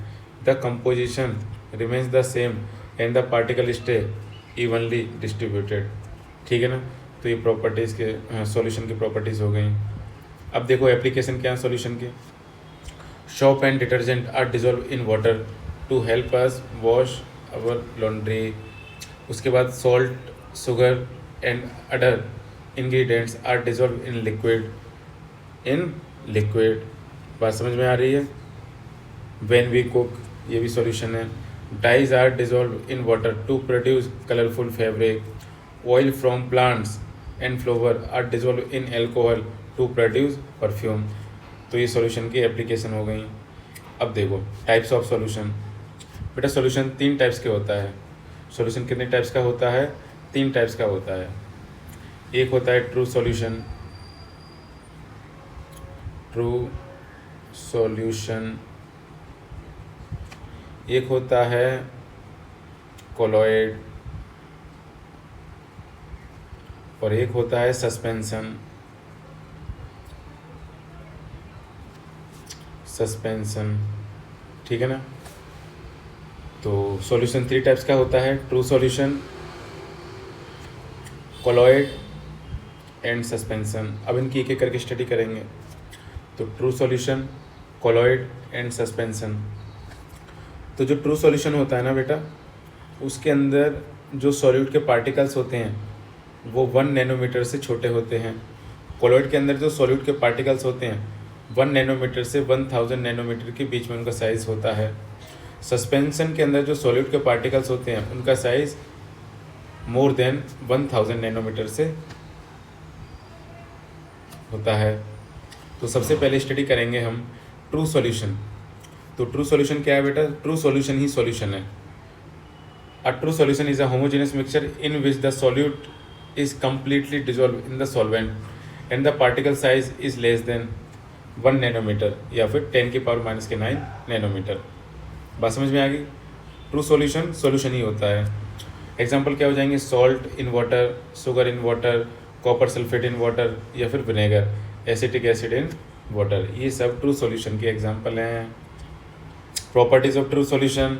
S1: The composition remains the same and the particle stay evenly distributed, ठीक है ना। तो ये प्रॉपर्टीज़ के सॉल्यूशन की प्रॉपर्टीज़ हो गई। अब देखो एप्लीकेशन क्या है सॉल्यूशन की। Soap and detergent are dissolve in water to help us wash our laundry. उसके बाद salt, sugar and other ingredients are dissolve in liquid. बात समझ में आ रही है। व्हेन वी कुक, ये भी सॉल्यूशन है। Dyes are dissolve in water to produce colourful fabric. Oil from plants and flower are dissolve in alcohol to produce perfume. तो ये सॉल्यूशन की एप्लीकेशन हो गई। अब देखो टाइप्स ऑफ सॉल्यूशन। बेटा सॉल्यूशन 3 टाइप्स के होता है। सॉल्यूशन कितने टाइप्स का होता है? 3 टाइप्स का होता है। एक होता है ट्रू सॉल्यूशन, ट्रू सॉल्यूशन। एक होता है कोलॉइड और एक होता है सस्पेंशन। ठीक है ना। तो सॉल्यूशन 3 टाइप्स का होता है, true solution, colloid and suspension. अब इनकी एक एक करके स्टडी करेंगे। तो true solution, colloid and suspension. तो जो ट्रू सॉल्यूशन होता है ना बेटा, उसके अंदर जो सॉल्यूट के पार्टिकल्स होते हैं वो 1 नैनोमीटर से छोटे होते हैं। कोलॉइड के अंदर जो सॉल्यूट के पार्टिकल्स होते हैं 1 नैनोमीटर से 1000 नैनोमीटर के बीच में उनका साइज़ होता है। सस्पेंशन के अंदर जो सॉल्यूट के पार्टिकल्स होते हैं उनका साइज़ मोर देन 1000 नैनोमीटर से होता है। तो सबसे पहले स्टडी करेंगे हम ट्रू सॉल्यूशन। तो ट्रू सॉल्यूशन क्या है बेटा? ट्रू सॉल्यूशन ही सॉल्यूशन है। अ true solution is a homogeneous mixture in which the solute is completely dissolved in the solvent and the particle size is less than 1 nanometre या फिर 10⁻⁹ नैनोमीटर। बात समझ में आ गई। ट्रू सॉल्यूशन सॉल्यूशन ही होता है। एग्जांपल क्या हो जाएंगे? Salt in water, sugar in water, copper sulphate in water या फिर vinegar, acetic acid in water. ये सब ट्रू सॉल्यूशन के एग्जांपल हैं। Properties of true solution: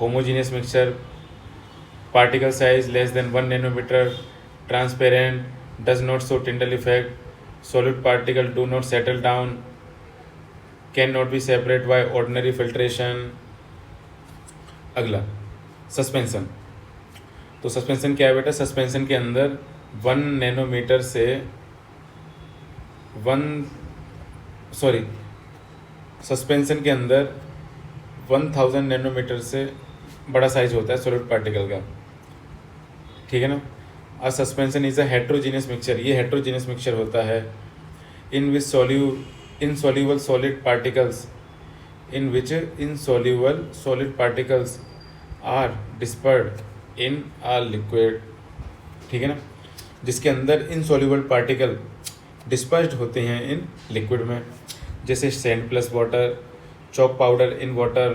S1: homogeneous mixture, particle size less than 1 nanometre, transparent, does not show Tyndall effect, solid particle do not settle down, can not be separate by ordinary filtration. अगला सस्पेंशन। तो सस्पेंशन क्या है बेटा? सस्पेंशन के अंदर 1 नैनोमीटर से सस्पेंशन के अंदर 1000 नैनोमीटर से बड़ा साइज होता है सॉलिड पार्टिकल का, ठीक है ना। A suspension is a heterogeneous mixture, ये हेट्रोजीनियस मिक्सचर होता है। In which insoluble solid particles are dispersed in a liquid, ठीक है ना। जिसके अंदर इनसॉल्यूबल पार्टिकल डिस्पर्स्ड होते हैं इन लिक्विड में, जैसे sand plus water, chalk powder in water,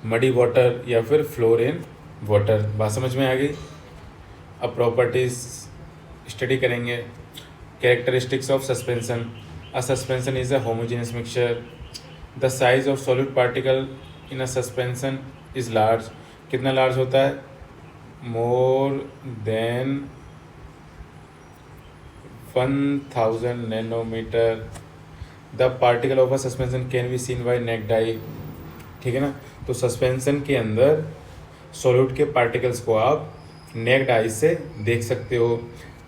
S1: muddy water या फिर फ्लोर इन वाटर। बात समझ में आ गई। अब प्रॉपर्टीज स्टडी करेंगे। Characteristics of suspension: a suspension is a homogeneous mixture. The size of solid particle in a suspension is large, कितना लार्ज होता है? More than 1000 nanometre. The particle of a suspension can be seen by naked eye, ठीक है ना। तो सस्पेंशन के अंदर सॉल्यूट के पार्टिकल्स को आप नेक्ड आई से देख सकते हो।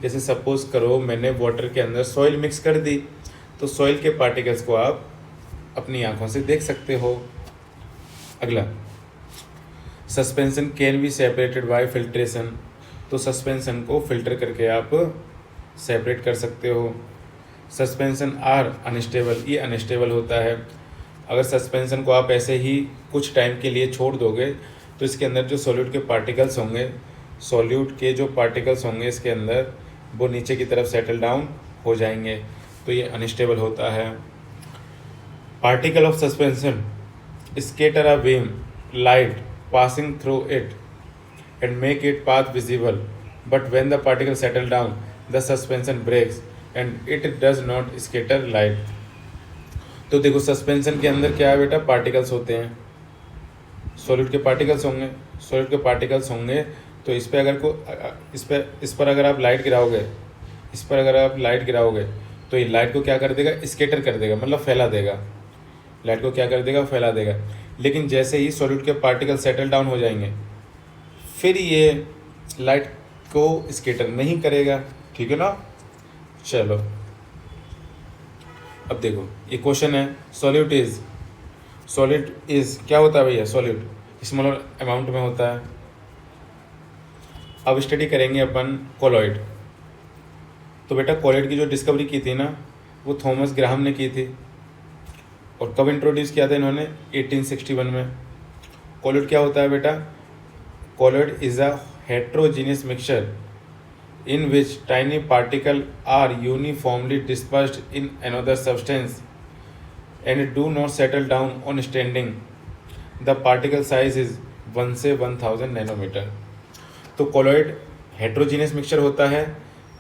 S1: जैसे सपोज करो मैंने वाटर के अंदर सॉइल मिक्स कर दी, तो सॉइल के पार्टिकल्स को आप अपनी आंखों से देख सकते हो। अगला, suspension can be separated by filtration, तो सस्पेंशन को फिल्टर करके आप सेपरेट कर सकते हो। सस्पेंशन आर अनस्टेबल, ये अनस्टेबल होता है। अगर सस्पेंशन को आप ऐसे ही कुछ टाइम के लिए छोड़ दोगे तो इसके अंदर जो सॉल्यूट के पार्टिकल्स होंगे, इसके अंदर वो नीचे की तरफ सेटल डाउन हो जाएंगे, तो ये अनस्टेबल होता है। Particle of suspension scatter a beam light passing through it and make it path visible, but when the particle settle down the suspension breaks and it does not scatter light। तो देखो सस्पेंशन के अंदर क्या है बेटा, पार्टिकल्स होते हैं, सॉलिड के पार्टिकल्स होंगे, तो इस पर अगर आप लाइट गिराओगे तो ये लाइट को क्या कर देगा, स्कैटर कर देगा, मतलब फैला देगा। लेकिन जैसे ही सॉलिड के पार्टिकल सेटल डाउन हो जाएंगे फिर ये लाइट को स्कैटर नहीं करेगा, ठीक है ना। चलो अब देखो ये क्वेश्चन है, सॉलिड इज क्या होता है भैया, सॉलिड स्मॉलर अमाउंट में होता है। अब स्टडी करेंगे अपन कोलॉइड। तो बेटा कोलॉइड की जो डिस्कवरी की थी ना, वो थॉमस ग्राहम ने की थी, और कब इंट्रोड्यूस किया था इन्होंने, 1861 में। कोलॉइड क्या होता है बेटा, colloid is a heterogeneous mixture in which tiny particles are uniformly dispersed in another substance and do not settle down on standing. The particle size is 1 से 1000 नैनोमीटर। तो कोलॉइड हेट्रोजीनियस मिक्सचर होता है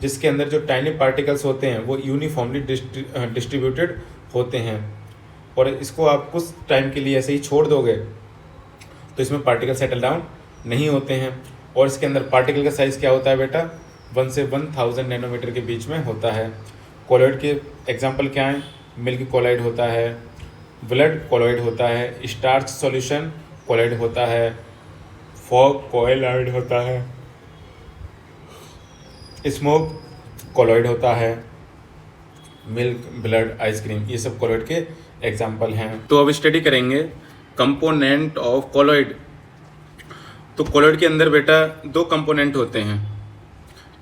S1: जिसके अंदर जो टाइनी पार्टिकल्स होते हैं वो यूनिफॉर्मली डिस्ट्रीब्यूटेड होते हैं, और इसको आप कुछ टाइम के लिए ऐसे ही छोड़ दोगे तो इसमें पार्टिकल सेटल डाउन नहीं होते हैं। और इसके अंदर पार्टिकल का साइज़ क्या होता है बेटा, 1 से 1000 नैनोमीटर के बीच में होता है। कोलॉइड के एग्जांपल क्या हैं, मिल्क कोलॉइड होता है, ब्लड कोलॉइड होता है, स्टार्च सॉल्यूशन कोलॉइड होता है, फॉग कोलॉइड होता है, स्मोक कोलॉइड होता है, मिल्क, ब्लड, आइसक्रीम, ये सब कोलॉइड के एग्जांपल हैं। तो अब स्टडी करेंगे कंपोनेंट ऑफ कोलॉइड। तो कोलॉइड के अंदर बेटा 2 कंपोनेंट होते हैं,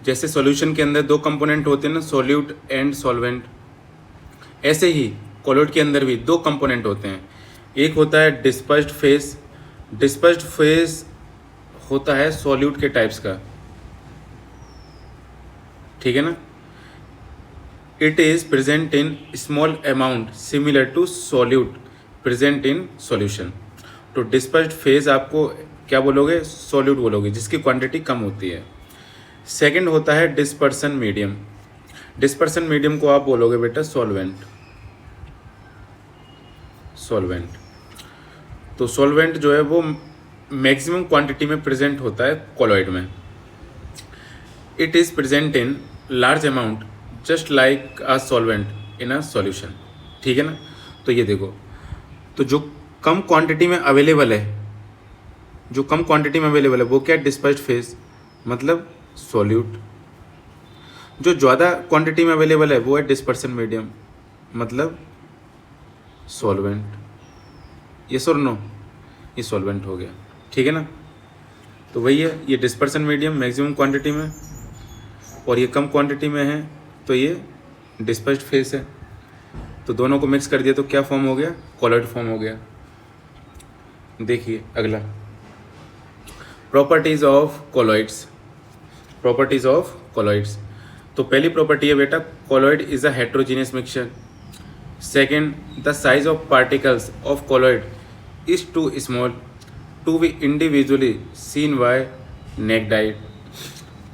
S1: जैसे सॉल्यूशन के अंदर 2 कंपोनेंट होते हैं ना, सॉल्यूट एंड सॉल्वेंट, ऐसे ही कोलॉइड के अंदर भी 2 कंपोनेंट होते हैं। एक होता है डिस्पर्स्ड फेस। डिस्पर्स्ड फेस होता है सॉल्यूट के टाइप्स का, ठीक है ना। It is present in small amount similar to solute present in solution. तो डिस्पर्स्ड फेज आपको क्या बोलोगे, सॉल्यूट बोलोगे, जिसकी क्वांटिटी कम होती है। सेकंड होता है डिस्पर्सन मीडियम। डिस्पर्सन मीडियम को आप बोलोगे बेटा सॉल्वेंट। तो सॉल्वेंट जो है वो मैक्सिमम क्वांटिटी में प्रेजेंट होता है कोलॉइड में। It is present in large amount just like a solvent in a solution, ठीक है ना। तो ये देखो, तो जो कम क्वांटिटी में अवेलेबल है, वो क्या, डिस्पर्स्ड फेज मतलब सॉल्यूट। जो ज़्यादा क्वांटिटी में अवेलेबल है वो है डिस्पर्सन मीडियम मतलब सॉल्वेंट। ये और नो, ये सॉल्वेंट हो गया, ठीक है ना। तो वही है, ये डिस्पर्सन मीडियम मैक्सिमम क्वांटिटी में, और ये कम क्वांटिटी में है तो ये डिस्पर्स्ड फेज है। तो दोनों को मिक्स कर दिया तो क्या फॉर्म हो गया, कोलॉइड फॉर्म हो गया। देखिए अगला, प्रॉपर्टीज ऑफ कोलॉइड्स। तो पहली प्रॉपर्टी है बेटा, colloid is a heterogeneous mixture. Second, the size of particles of colloid is too small to be individually seen by naked eye.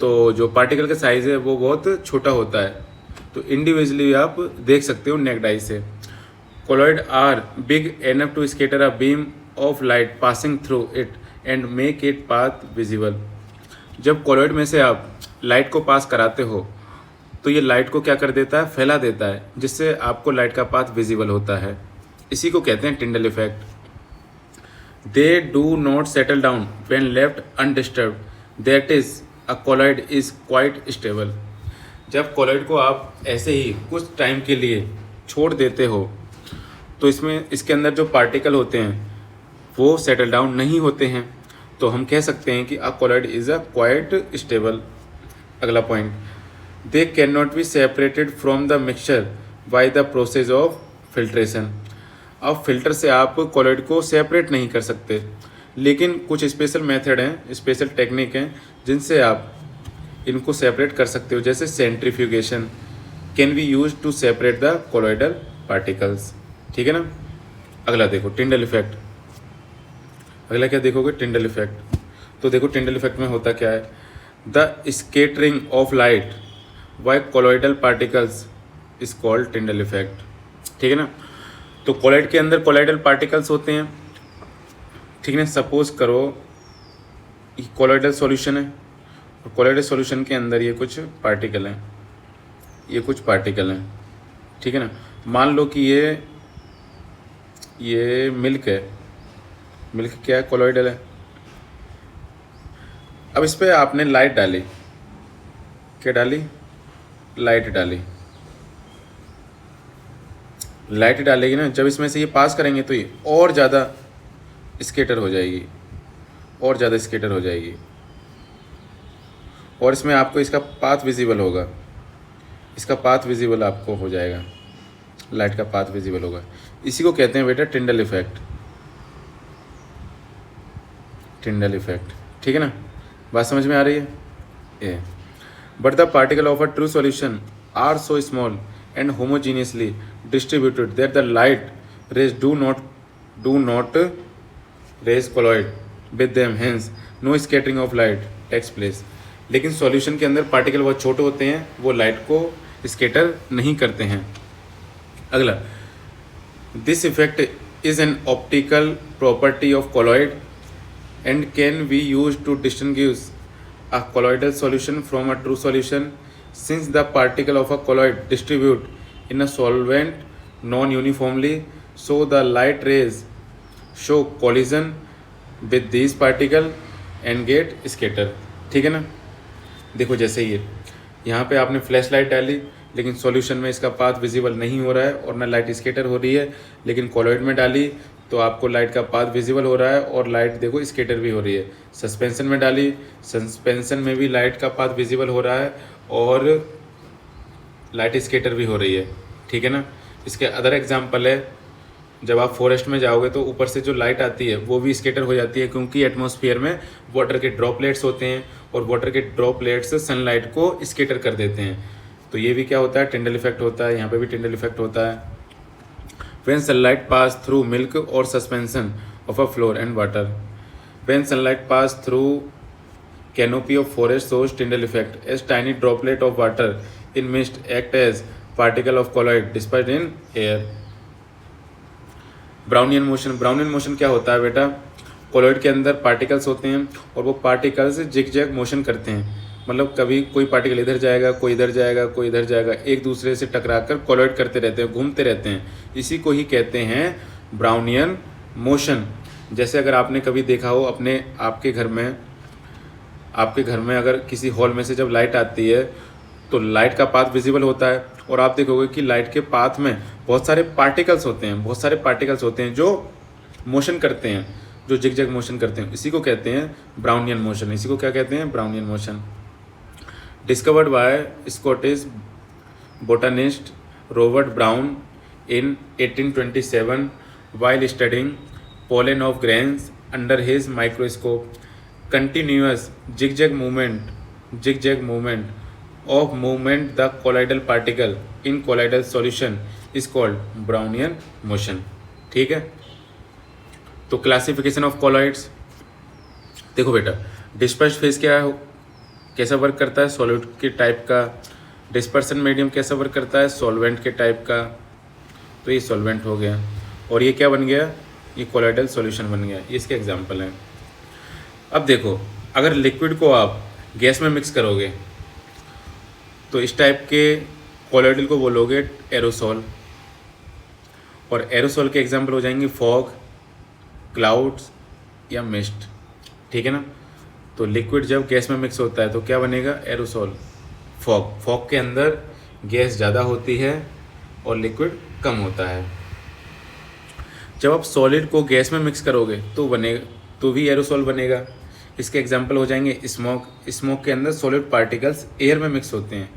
S1: तो जो पार्टिकल का साइज है वो बहुत छोटा होता है, तो इंडिविजुअली आप देख सकते हो नेक्ड आई से। Colloid are big enough to scatter a beam of light passing through it and make it path visible. जब कोलॉइड में से आप लाइट को पास कराते हो तो ये लाइट को क्या कर देता है, फैला देता है, जिससे आपको लाइट का पाथ विजिबल होता है। इसी को कहते हैं Tyndall effect. They do not settle down when left undisturbed, that is a colloid is quite stable. जब कोलॉइड को आप ऐसे ही कुछ टाइम के लिए छोड़ देते हो तो इसमें इसके अंदर जो पार्टिकल होते हैं वो सेटल डाउन नहीं होते हैं, तो हम कह सकते हैं कि a colloid is a quite stable. अगला point, they can not be separated from the mixture by the process of filtration. अब फिल्टर से आप कोलॉइड को सेपरेट नहीं कर सकते, लेकिन कुछ स्पेशल मेथड हैं, स्पेशल टेक्निक हैं जिनसे आप इनको सेपरेट कर सकते हो, जैसे centrifugation can be use to separate the colloidal particles. ठीक है ना। अगला देखो टिंडल इफेक्ट। अगला क्या देखोगे, टिंडल इफेक्ट। तो देखो टिंडल इफेक्ट में होता क्या है, the scattering of light by colloidal particles is called Tyndall effect. ठीक है ना। तो कोलॉइड के अंदर कोलॉइडल पार्टिकल्स होते हैं, ठीक है ना। सपोज करो ये कोलॉइडल सॉल्यूशन है और कोलॉइडल सॉल्यूशन के अंदर ये कुछ पार्टिकल हैं, ये कुछ पार्टिकल हैं, ठीक है ना। मान लो कि ये मिल्क है, मिल्क क्या है, कोलॉइडल है। अब इस पर आपने लाइट डाली, क्या डाली, लाइट डाली। लाइट डालेगी ना, जब इसमें से ये पास करेंगे तो ये और ज़्यादा स्केटर हो जाएगी, और ज़्यादा स्केटर हो जाएगी, और इसमें आपको इसका पाथ विजिबल होगा, इसका पाथ विजिबल आपको हो जाएगा, लाइट का पाथ विजिबल होगा। इसी को कहते हैं बेटा टिंडल इफेक्ट, टिंडल इफेक्ट। ठीक है ना, बात समझ में आ रही है ये। But the particle of a true solution are so small and homogeneously distributed that the light rays do not raise colloid with them, hence no scattering of light takes place। लेकिन सॉल्यूशन के अंदर पार्टिकल बहुत छोटे होते हैं, वो लाइट को स्केटर नहीं करते हैं। अगला, this effect is an optical property of colloid and can be used to distinguish a colloidal solution from a true solution, since the particle of a colloid distribute in a solvent non-uniformly, so the light rays show collision with these particle and get scatter। ठीक है ना। देखो जैसे ये यहाँ पे आपने फ्लैश लाइट डाली, लेकिन सॉल्यूशन में इसका पाथ विजिबल नहीं हो रहा है और ना लाइट स्केटर हो रही है, लेकिन कोलॉइड में डाली तो आपको लाइट का पाथ विजिबल हो रहा है और लाइट देखो स्केटर भी हो रही है। सस्पेंशन में डाली, सस्पेंशन में भी लाइट का पाथ विजिबल हो रहा है और लाइट स्केटर भी हो रही है। ठीक है ना। इसके अदर एग्जांपल है, जब आप फॉरेस्ट में जाओगे तो ऊपर से जो लाइट आती है वो भी स्केटर हो जाती है, क्योंकि एटमॉस्फेयर में वाटर के ड्रॉपलेट्स होते हैं और वाटर के ड्रॉपलेट्स सनलाइट को स्केटर कर देते हैं। तो ये भी क्या होता है, टिंडल इफेक्ट होता है। यहाँ पे भी टिंडल इफेक्ट होता है। When sunlight pass through milk or suspension of a floor and water, when sunlight pass through canopy of forest shows Tyndall effect, as tiny droplet of water in mist act as particle of colloid dispersed in air। Brownian motion, Brownian motion क्या होता है बेटा, कोलॉइड के अंदर पार्टिकल्स होते हैं और वो पार्टिकल्स जिग जैग मोशन करते हैं, मतलब कभी कोई पार्टिकल इधर जाएगा, कोई इधर जाएगा, कोई इधर जाएगा, एक दूसरे से टकराकर कोलॉइड करते रहते हैं, घूमते रहते हैं। इसी को ही कहते हैं ब्राउनियन मोशन। जैसे अगर आपने कभी देखा हो अपने आपके घर में अगर किसी हॉल में से जब लाइट आती है तो लाइट का पाथ विजिबल होता है और आप देखोगे कि लाइट के पाथ में बहुत सारे पार्टिकल्स होते हैं, जो मोशन करते हैं, जो जिग जैग मोशन करते हैं। इसी को कहते हैं ब्राउनियन मोशन। इसी को क्या कहते हैं, Brownian motion. Discovered by Scottish botanist Robert Brown in 1827 while studying pollen of grains under his microscope। Continuous zigzag movement of the colloidal particle in colloidal solution is called Brownian motion। ठीक है। तो क्लासिफिकेशन ऑफ कोलॉइड्स देखो बेटा, डिस्पर्स्ड फेज क्या है, कैसा वर्क करता है, सॉलिड के टाइप का। डिस्पर्सन मीडियम कैसा वर्क करता है, सॉल्वेंट के टाइप का। तो ये सॉल्वेंट हो गया और ये क्या बन गया, ये कोलॉइडल सॉल्यूशन बन गया। ये इसके एग्जांपल हैं। अब देखो, अगर लिक्विड को आप गैस में मिक्स करोगे तो इस टाइप के कोलॉइडल को बोलोगे एरोसोल, और एरोसोल के एग्जाम्पल हो जाएंगे फॉग, क्लाउड्स या मिस्ट। ठीक है ना। तो लिक्विड जब गैस में मिक्स होता है तो क्या बनेगा, एरोसोल। फॉग के अंदर गैस ज़्यादा होती है और लिक्विड कम होता है। जब आप सॉलिड को गैस में मिक्स करोगे तो भी एरोसॉल बनेगा। इसके एग्जांपल हो जाएंगे स्मोक के अंदर सॉलिड पार्टिकल्स एयर में मिक्स होते हैं,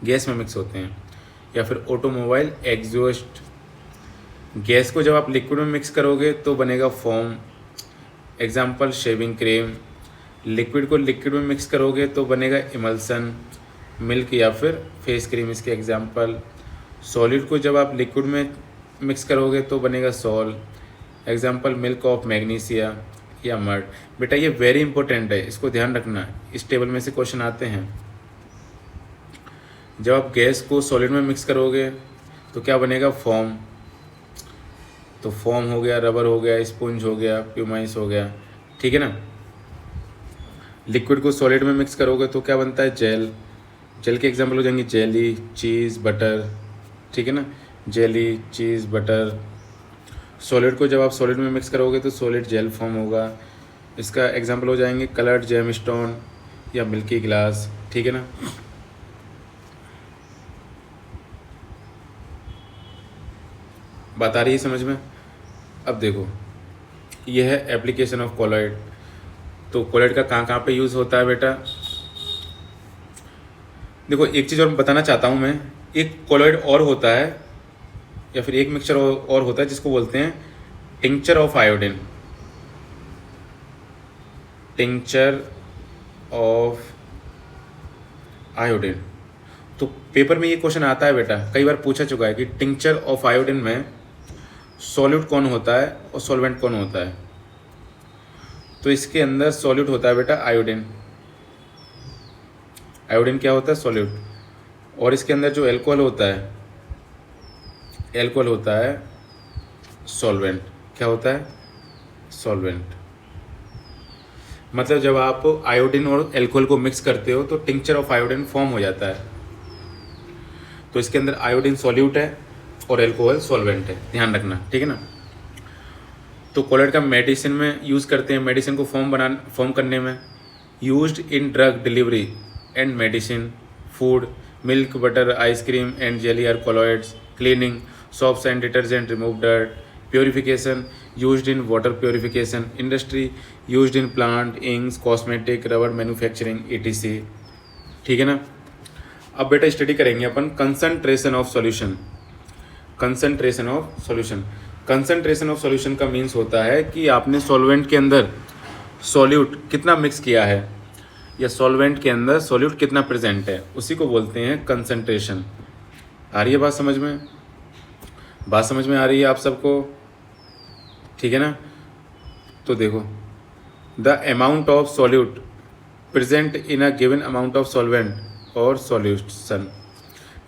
S1: गैस में मिक्स होते हैं। या फिर ऑटोमोबाइल एग्जॉस्ट, गैस को जब आप लिक्विड में मिक्स करोगे तो बनेगा foam. Example shaving cream. Liquid को लिक्विड में मिक्स करोगे तो बनेगा इमल्सन, मिल्क या फिर फेस क्रीम इसके एग्जांपल। सॉलिड को जब आप लिक्विड में मिक्स करोगे तो बनेगा sol, example milk of magnesia या मड। बेटा ये वेरी इंपॉर्टेंट है, इसको ध्यान रखना, इस टेबल में से क्वेश्चन आते हैं। जब आप गैस को सॉलिड में मिक्स करोगे तो क्या बनेगा, फोम। तो फोम हो गया, रबर हो गया, स्पंज हो गया, प्यूमाइस हो गया, ठीक है ना। लिक्विड को सॉलिड में मिक्स करोगे तो क्या बनता है, जेल। जेल के एग्जांपल हो जाएंगे जेली, चीज़, बटर, ठीक है ना, जेली, चीज़, बटर। सॉलिड को जब आप सॉलिड में मिक्स करोगे तो सॉलिड जेल फॉर्म होगा। इसका एग्जांपल हो जाएंगे कलर्ड जेमस्टोन या मिल्की ग्लास, ठीक है ना। बात आ रही है समझ में। अब देखो यह है एप्लीकेशन ऑफ कोलॉइड। तो कोलॉइड का कहाँ कहाँ पे यूज़ होता है बेटा, देखो एक चीज़ और बताना चाहता हूँ मैं। एक कोलॉइड और होता है या फिर एक मिक्सचर और होता है जिसको बोलते हैं tincture of iodine. Tincture of iodine. तो पेपर में ये क्वेश्चन आता है बेटा, कई बार पूछा चुका है कि टिंक्चर ऑफ आयोडीन में सॉल्यूट कौन होता है और सॉल्वेंट कौन होता है। तो इसके अंदर सॉल्यूट होता है बेटा आयोडीन। आयोडीन क्या होता है, सॉल्यूट। और इसके अंदर जो एल्कोहल होता है, एल्कोहल होता है सॉल्वेंट। क्या होता है, सॉल्वेंट। मतलब जब आप आयोडीन और एल्कोहल को मिक्स करते हो तो टिंक्चर ऑफ आयोडीन फॉर्म हो जाता है। तो इसके अंदर आयोडीन सॉल्यूट है और एल्कोहल सॉल्वेंट है, ध्यान रखना, ठीक है ना। तो कोलॉइड का मेडिसिन में यूज़ करते हैं, मेडिसिन को फॉर्म करने में। Used in drug delivery and medicine, food, milk, butter, ice cream and jelly are colloids. Cleaning, soaps and detergent remove dirt. Purification, used in water purification. Industry, used in plant, inks, cosmetic, rubber manufacturing, etc, ठीक है ना। अब बेटा स्टडी करेंगे अपन concentration of solution. Concentration of solution, concentration of solution का मीन्स होता है कि आपने सॉल्वेंट के अंदर सॉल्यूट कितना मिक्स किया है या सॉल्वेंट के अंदर सॉल्यूट कितना प्रेजेंट है, उसी को बोलते हैं कंसंट्रेशन। आ रही है बात समझ में, बात समझ में आ रही है आप सबको, ठीक है ना। तो देखो the amount of solute present in a given amount of solvent और सॉल्यूशन।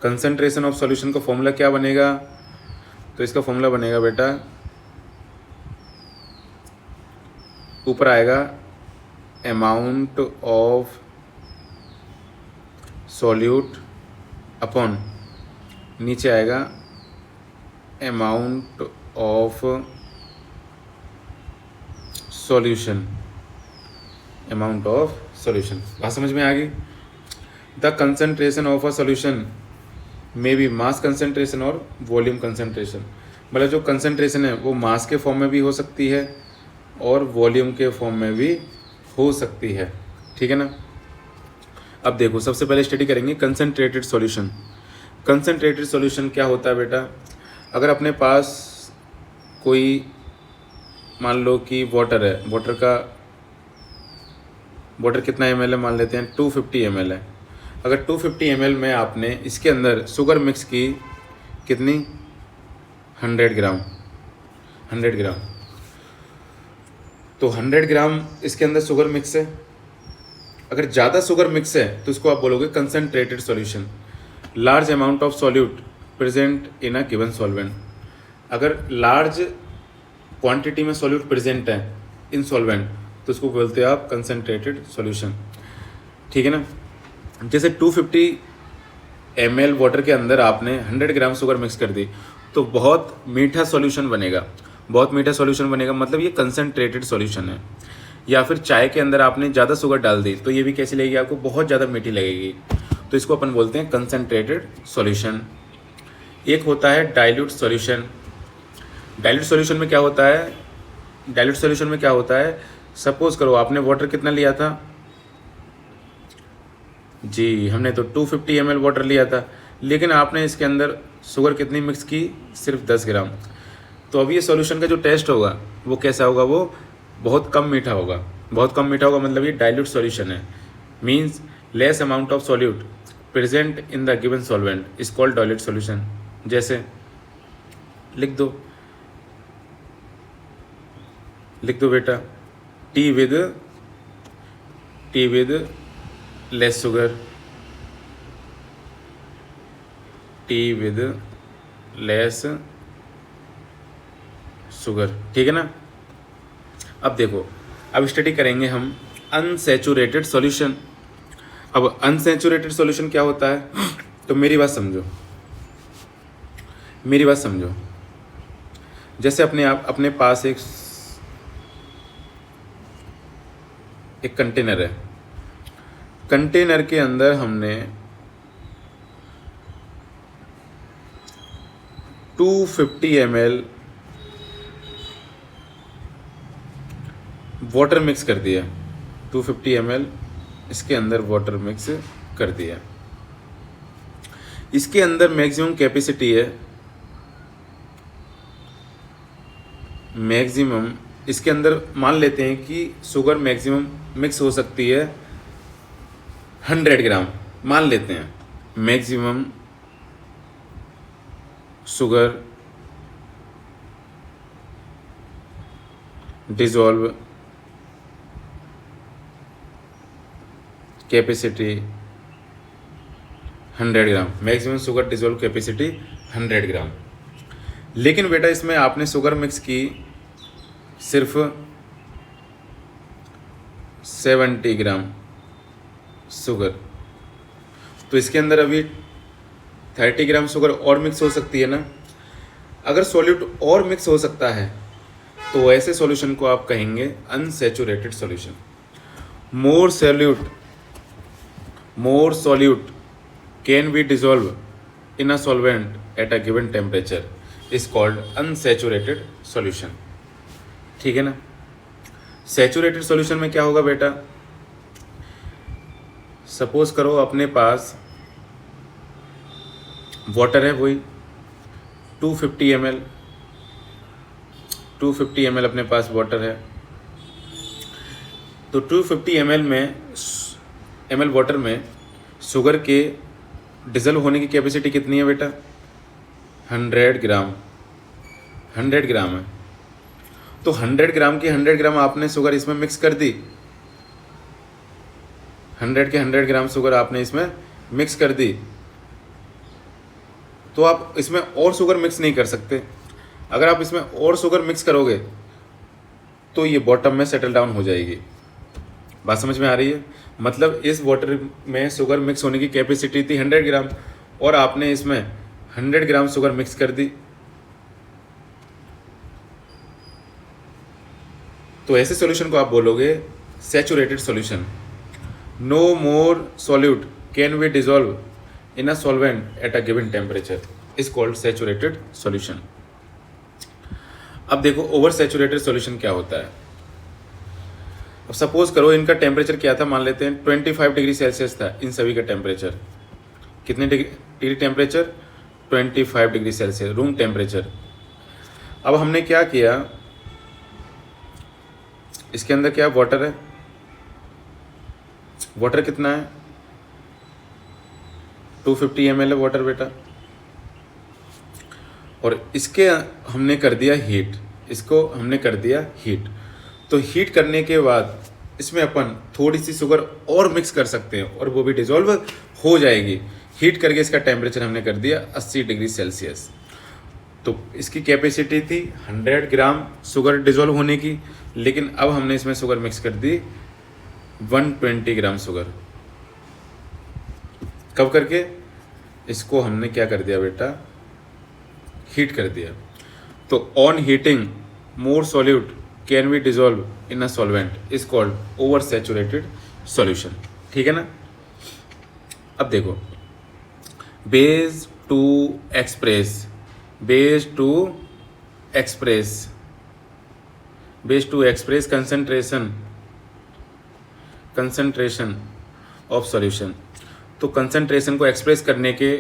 S1: कंसंट्रेशन ऑफ सॉल्यूशन का फॉर्मूला क्या बनेगा, तो इसका फॉर्मूला बनेगा बेटा, ऊपर आएगा अमाउंट ऑफ सॉल्यूट अपॉन, नीचे आएगा amount of solution, amount of solution. बात समझ में आ गई। The concentration of a solution may be mass concentration और वॉल्यूम कंसंट्रेशन। मतलब जो कंसंट्रेशन है वो मास के फॉर्म में भी हो सकती है और वॉल्यूम के फॉर्म में भी हो सकती है, ठीक है ना। अब देखो सबसे पहले स्टडी करेंगे कंसंट्रेटेड सॉल्यूशन। कंसंट्रेटेड सॉल्यूशन क्या होता है बेटा, अगर अपने पास कोई मान लो कि वाटर है, वाटर कितना ml है, मान लेते हैं 250 ml है। अगर 250 ml में आपने इसके अंदर शुगर मिक्स की, कितनी, 100 ग्राम, 100 ग्राम। तो 100 ग्राम इसके अंदर शुगर मिक्स है। अगर ज़्यादा शुगर मिक्स है तो इसको आप बोलोगे concentrated solution. Large amount of solute present in a given solvent. अगर लार्ज क्वांटिटी में सॉल्यूट प्रेजेंट है इन सॉल्वेंट तो उसको बोलते हैं आप कंसंट्रेटेड सॉल्यूशन, ठीक है ना। जैसे 250 ml वाटर के अंदर आपने 100 ग्राम शुगर मिक्स कर दी तो बहुत मीठा सॉल्यूशन बनेगा, बहुत मीठा सॉल्यूशन बनेगा, मतलब ये कंसंट्रेटेड सॉल्यूशन है। या फिर चाय के अंदर आपने ज़्यादा शुगर डाल दी तो ये भी कैसी लगेगी आपको, बहुत ज़्यादा मीठी लगेगी। तो इसको अपन बोलते हैं कंसनट्रेटेड सॉल्यूशन। एक होता है डाइल्यूट सॉल्यूशन। डाइल्यूट सॉल्यूशन में क्या होता है, डाइल्यूट सॉल्यूशन में क्या होता है, सपोज करो आपने वाटर कितना लिया था जी, हमने तो 250 ml वाटर लिया था, लेकिन आपने इसके अंदर शुगर कितनी मिक्स की, सिर्फ 10 ग्राम। तो अब ये सॉल्यूशन का जो टेस्ट होगा वो कैसा होगा, वो बहुत कम मीठा होगा। बहुत कम मीठा होगा मतलब ये डाइल्यूट सॉल्यूशन है, means less amount of solute present in the given solvent is called dilute solution. जैसे लिख दो बेटा, T with less sugar, T with less sugar, ठीक है ना। अब देखो, अब स्टडी करेंगे हम अनसैचुरेटेड सॉल्यूशन। अब अनसैचुरेटेड सॉल्यूशन क्या होता है, तो मेरी बात समझो, मेरी बात समझो। जैसे अपने पास एक कंटेनर है, कंटेनर के अंदर हमने 250 ml वाटर मिक्स कर दिया, 250 ml इसके अंदर वाटर मिक्स कर दिया। इसके अंदर मैक्सिमम कैपेसिटी है, मैक्सिमम इसके अंदर मान लेते हैं कि शुगर मैक्सिमम मिक्स हो सकती है 100 ग्राम, मान लेते हैं मैक्सिमम शुगर डिसॉल्व कैपेसिटी 100 ग्राम, मैक्सिमम शुगर डिसॉल्व कैपेसिटी 100 ग्राम। लेकिन बेटा इसमें आपने शुगर मिक्स की सिर्फ 70 ग्राम शुगर, तो इसके अंदर अभी 30 ग्राम शुगर और मिक्स हो सकती है ना। अगर सॉल्यूट और मिक्स हो सकता है तो ऐसे सॉल्यूशन को आप कहेंगे unsaturated solution. More solute can be dissolve in a solvent at a given temperature is called unsaturated solution, ठीक है ना। सैचुरेटेड सॉल्यूशन में क्या होगा बेटा, सपोज करो अपने पास वाटर है, वही 250 ml अपने पास वाटर है। तो 250 ml वाटर में शुगर के डिजल्व होने की कैपेसिटी कितनी है बेटा, 100 ग्राम, 100 ग्राम है। तो 100 ग्राम की 100 ग्राम आपने शुगर इसमें मिक्स कर दी, 100 के 100 ग्राम शुगर आपने इसमें मिक्स कर दी, तो आप इसमें और शुगर मिक्स नहीं कर सकते। अगर आप इसमें और शुगर मिक्स करोगे तो ये बॉटम में सेटल डाउन हो जाएगी। बात समझ में आ रही है, मतलब इस वाटर में शुगर मिक्स होने की कैपेसिटी थी 100 ग्राम और आपने इसमें 100 ग्राम शुगर मिक्स कर दी, तो ऐसे सॉल्यूशन को आप बोलोगे saturated solution. No more solute can be dissolve in a solvent at a given temperature is called saturated solution. अब देखो ओवर सैचुरेटेड सॉल्यूशन क्या होता है। अब सपोज करो इनका टेम्परेचर क्या था, मान लेते हैं 25 डिग्री सेल्सियस था इन सभी का टेम्परेचर। कितने degree temperature, 25 degree Celsius room temperature. अब हमने क्या किया, इसके अंदर क्या वाटर है, वाटर कितना है 250 ml है वाटर बेटा, और इसके हमने कर दिया हीट, इसको हमने कर दिया हीट। तो हीट करने के बाद इसमें अपन थोड़ी सी शुगर और मिक्स कर सकते हैं और वो भी डिसॉल्व हो जाएगी। हीट करके इसका टेम्परेचर हमने कर दिया 80 डिग्री सेल्सियस। तो इसकी कैपेसिटी थी 100 ग्राम शुगर डिसॉल्व होने की, लेकिन अब हमने इसमें शुगर मिक्स कर दी 120 ग्राम शुगर। कब करके, इसको हमने क्या कर दिया बेटा, हीट कर दिया। तो on heating more solute can be dissolve in a solvent is called over saturated solution, ठीक है ना। अब देखो, ways to express, ways to express, ways to express concentration of solution. तो कंसंट्रेशन को एक्सप्रेस करने के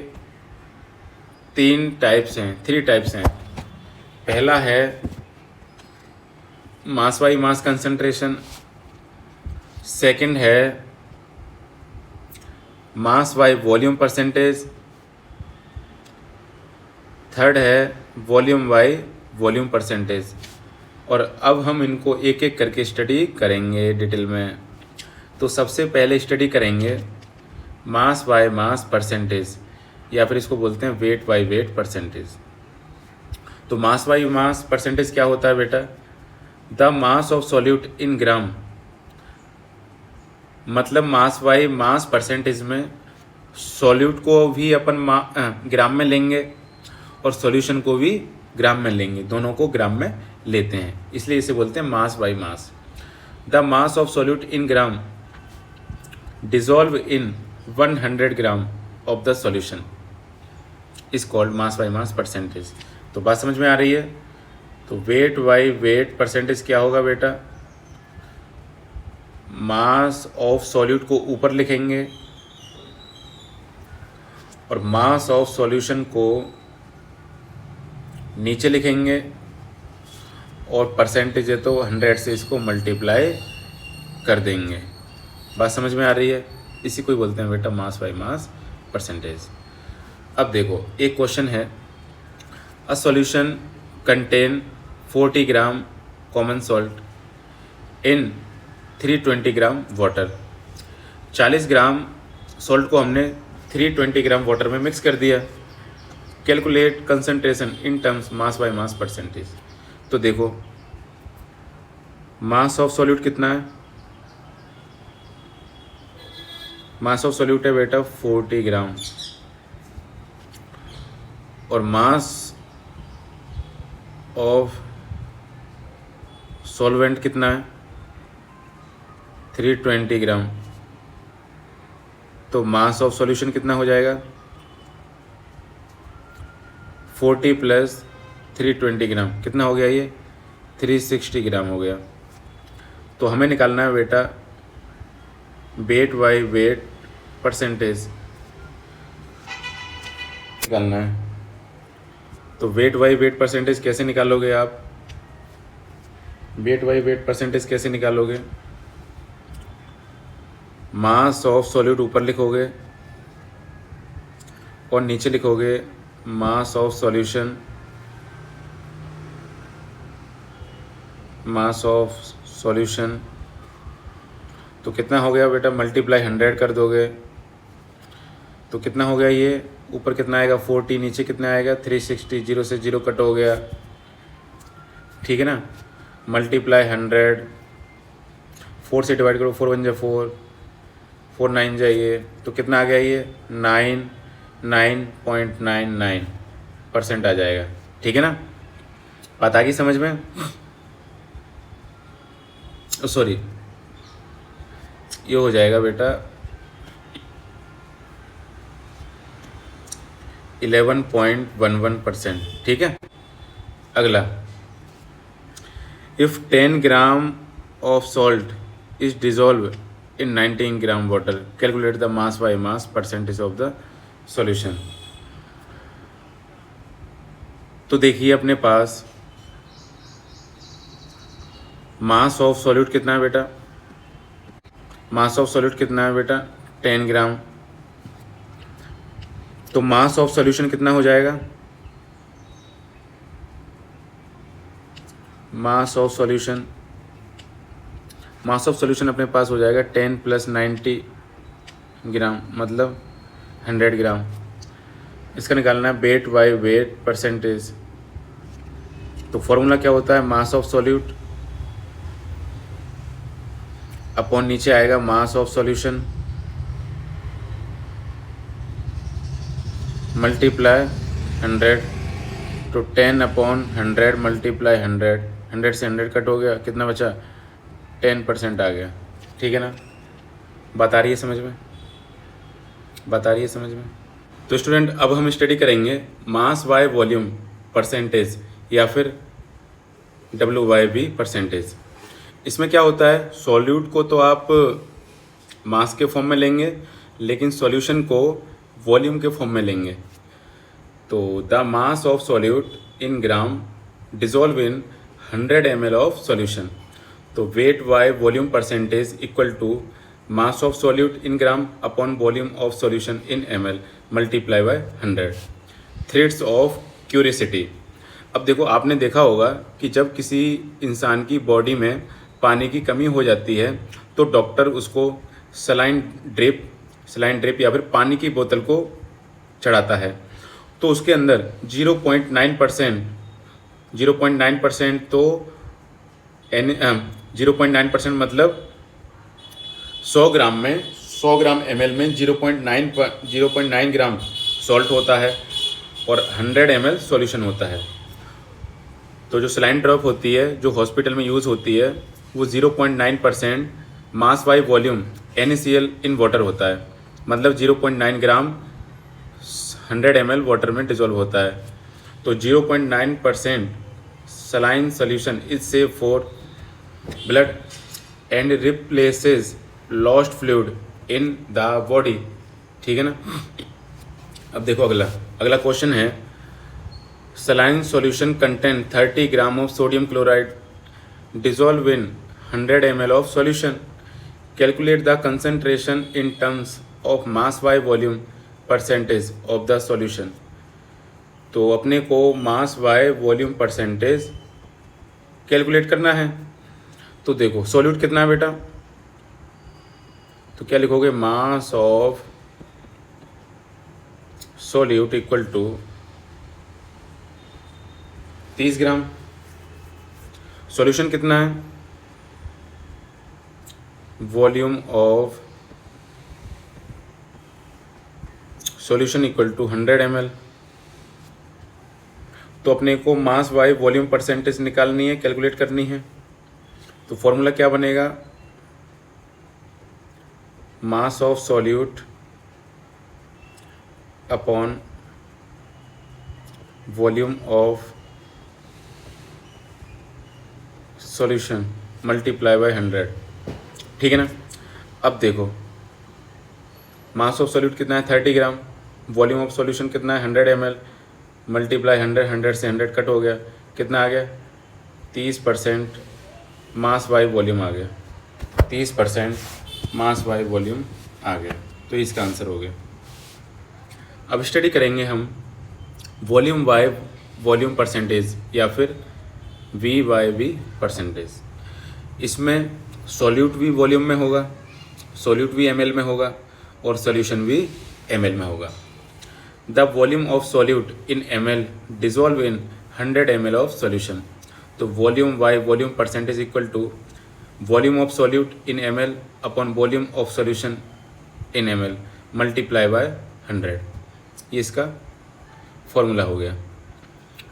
S1: तीन टाइप्स हैं, थ्री टाइप्स हैं। पहला है mass by mass concentration, second है mass by volume percentage, third है वॉल्यूम बाई वॉल्यूम परसेंटेज। और अब हम इनको एक एक करके स्टडी करेंगे डिटेल में। तो सबसे पहले स्टडी करेंगे मास बाय मास परसेंटेज, या फिर इसको बोलते हैं वेट बाय वेट परसेंटेज। तो मास बाय मास परसेंटेज क्या होता है बेटा? The mass of solute in gram, मतलब मास बाय मास परसेंटेज में सॉल्यूट को भी अपन ग्राम में लेंगे और सॉल्यूशन को भी ग्राम में लेंगे, दोनों को ग्राम में लेते हैं, इसलिए इसे बोलते हैं मास by mass. The mass of solute in gram dissolve in 100 gram of the solution is called mass by mass percentage. तो बात समझ में आ रही है? तो वेट बाय वेट परसेंटेज क्या होगा बेटा? मास ऑफ सॉल्यूट को ऊपर लिखेंगे और मास ऑफ सॉल्यूशन को नीचे लिखेंगे, और परसेंटेज है तो 100 से इसको मल्टीप्लाई कर देंगे। बात समझ में आ रही है? इसी को ही बोलते हैं बेटा मास बाय मास परसेंटेज। अब देखो, एक क्वेश्चन है, a solution contain 40 gram common salt in 320 gram water. 40 gram salt को हमने 320 ग्राम वाटर में मिक्स कर दिया। Calculate concentration in terms mass by mass percentage. तो देखो, मास ऑफ सॉल्यूट कितना है? मास ऑफ सॉल्यूट है बेटा 40 ग्राम, और मास ऑफ सॉल्वेंट कितना है? 320 ग्राम। तो मास ऑफ सॉल्यूशन कितना हो जाएगा? 40 प्लस 320 ग्राम, कितना हो गया ये? 360 ग्राम हो गया। तो हमें निकालना है बेटा वेट बाय वेट परसेंटेज निकालना है। तो वेट बाय वेट परसेंटेज कैसे निकालोगे आप? वेट बाय वेट परसेंटेज कैसे निकालोगे? मास ऑफ सॉल्यूट ऊपर लिखोगे और नीचे लिखोगे mass of solution, mass of solution. तो कितना हो गया बेटा? मल्टीप्लाई 100 कर दोगे तो कितना हो गया ये? ऊपर कितना आएगा? 40, नीचे कितना आएगा? 360, 0 से 0 कट हो गया, ठीक है ना? मल्टीप्लाई 100, 4 से डिवाइड करो, 4 1 जा 4, 4 9 जाइए, तो कितना आ गया ये? 99.99% आ जाएगा, ठीक है ना? बात आ गई समझ में? सॉरी, ये हो जाएगा बेटा 11.11%, ठीक है। अगला, if 10 gram of salt is dissolve in 19 gram water, calculate the mass by mass percentage of the solution. तो देखिए अपने पास मास ऑफ सॉल्यूट कितना है बेटा? मास ऑफ सॉल्यूट कितना है बेटा? 10 ग्राम। तो मास ऑफ सॉल्यूशन कितना हो जाएगा? मास ऑफ सॉल्यूशन अपने पास हो जाएगा 10 प्लस 90 ग्राम, मतलब 100 ग्राम। इसका निकालना है वेट बाय वेट परसेंटेज। तो फॉर्मूला क्या होता है? मास ऑफ सॉल्यूट अपॉन नीचे आएगा मास ऑफ सॉल्यूशन मल्टीप्लाई 100, तो 10 अपॉन 100 मल्टीप्लाई 100, 100 से 100 कट हो गया, कितना बचा? 10% आ गया, ठीक है ना? बात आ रही है समझ में? बात आ रही है समझ में? तो स्टूडेंट अब हम स्टडी करेंगे मास बाय वॉल्यूम परसेंटेज या फिर WYV परसेंटेज। इसमें क्या होता है, सॉल्यूट को तो आप मास के फॉर्म में लेंगे, लेकिन सॉल्यूशन को वॉल्यूम के फॉर्म में लेंगे। तो the mass of solute in gram dissolve in 100 ml of solution. तो weight by volume percentage equal to mass of solute in gram upon volume of solution in ml multiply by 100। Threads of curiosity. अब देखो, आपने देखा होगा कि जब किसी इंसान की बॉडी में पानी की कमी हो जाती है तो डॉक्टर उसको सलाइन ड्रिप या फिर पानी की बोतल को चढ़ाता है। तो उसके अंदर 0.9% तो 0.9% मतलब 100 ग्राम ml में 0.9 ग्राम सॉल्ट होता है और 100 ml सॉल्यूशन होता है। तो जो सलाइन ड्रॉप होती है जो हॉस्पिटल में यूज़ होती है वो 0.9% मास by volume NaCl in water होता है, मतलब 0.9 ग्राम 100 ml वाटर में डिजोल्व होता है। तो 0.9% saline solution is safe for blood and replaces lost fluid in the body. ठीक है ना। अब देखो अगला क्वेश्चन है, saline solution contain 30 gram of sodium chloride dissolve in 100 ml of solution. Calculate the concentration in terms of mass by volume percentage of the solution. तो अपने को mass by volume percentage calculate करना है। तो देखो सॉल्यूट कितना है बेटा, तो क्या लिखोगे, mass of solute equal to 30 gram. Solution कितना है, volume of solution equal to 100 ml। तो अपने को मास बाय वॉल्यूम परसेंटेज निकालनी है, कैलकुलेट करनी है। तो फॉर्मूला क्या बनेगा, मास of solute upon volume of solution multiply by 100। ठीक है ना। अब देखो मास ऑफ सॉल्यूट कितना है 30 ग्राम, वॉल्यूम ऑफ सॉल्यूशन कितना है 100 ml, मल्टीप्लाई 100 से 100 कट हो गया, कितना आ गया 30% मास बाय वॉल्यूम आ गया, 30% मास बाय वॉल्यूम आ गया। तो इसका आंसर हो गया। अब स्टडी करेंगे हम वॉल्यूम बाय वॉल्यूम परसेंटेज या फिर V/V परसेंटेज। इसमें सॉल्यूट भी वॉल्यूम में होगा, सॉल्यूट भी ml में होगा और सॉल्यूशन भी ml में होगा। The volume of solute in ml dissolve in 100 ml of solution. तो volume by volume percentage equal to volume of solute in ml upon volume of solution in ml multiply by 100। ये इसका फॉर्मूला हो गया।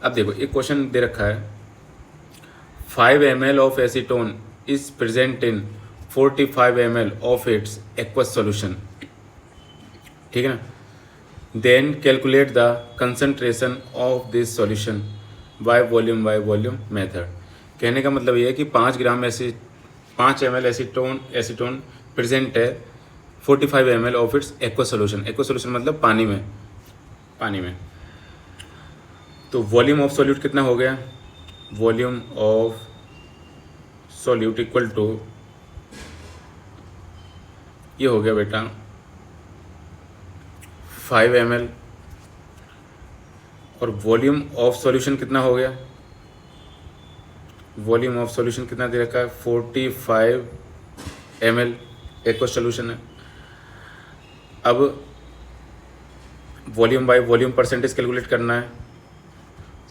S1: अब देखो एक क्वेश्चन दे रखा है, 5 ml of acetone is present in 45 ml of its aqueous solution. ठीक है ना। Then calculate the concentration of this solution by volume method. कहने का मतलब ये है कि 5 ml एसीटोन प्रेजेंट है 45 ml of its aqueous solution. Aqueous solution मतलब पानी में। तो वॉल्यूम ऑफ सॉल्यूट कितना हो गया, volume of solute equal to ये हो गया बेटा 5 ml और वॉल्यूम ऑफ सॉल्यूशन कितना हो गया, वॉल्यूम ऑफ सॉल्यूशन कितना दे रखा है 45 ml एक्वस सॉल्यूशन है। अब volume by volume percentage calculate करना है।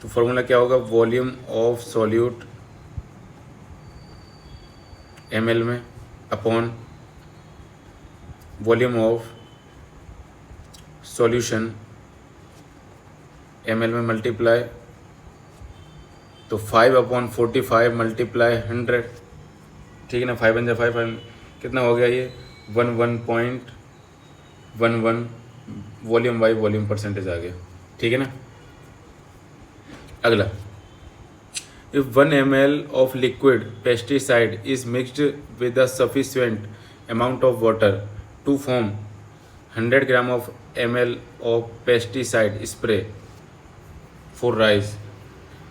S1: तो फॉर्मूला क्या होगा, वॉल्यूम ऑफ सॉल्यूट ml में upon volume of solution ml में मल्टीप्लाई। तो 5/45 मल्टीप्लाई 100। ठीक है ना। 5 × 5 कितना हो गया, ये 11.11 वॉल्यूम बाई वॉल्यूम परसेंटेज आ गया, ठीक है ना। अगला, if 1 ml of liquid pesticide is mixed with a sufficient amount of water to form 100 gram of ml of pesticide spray for rice,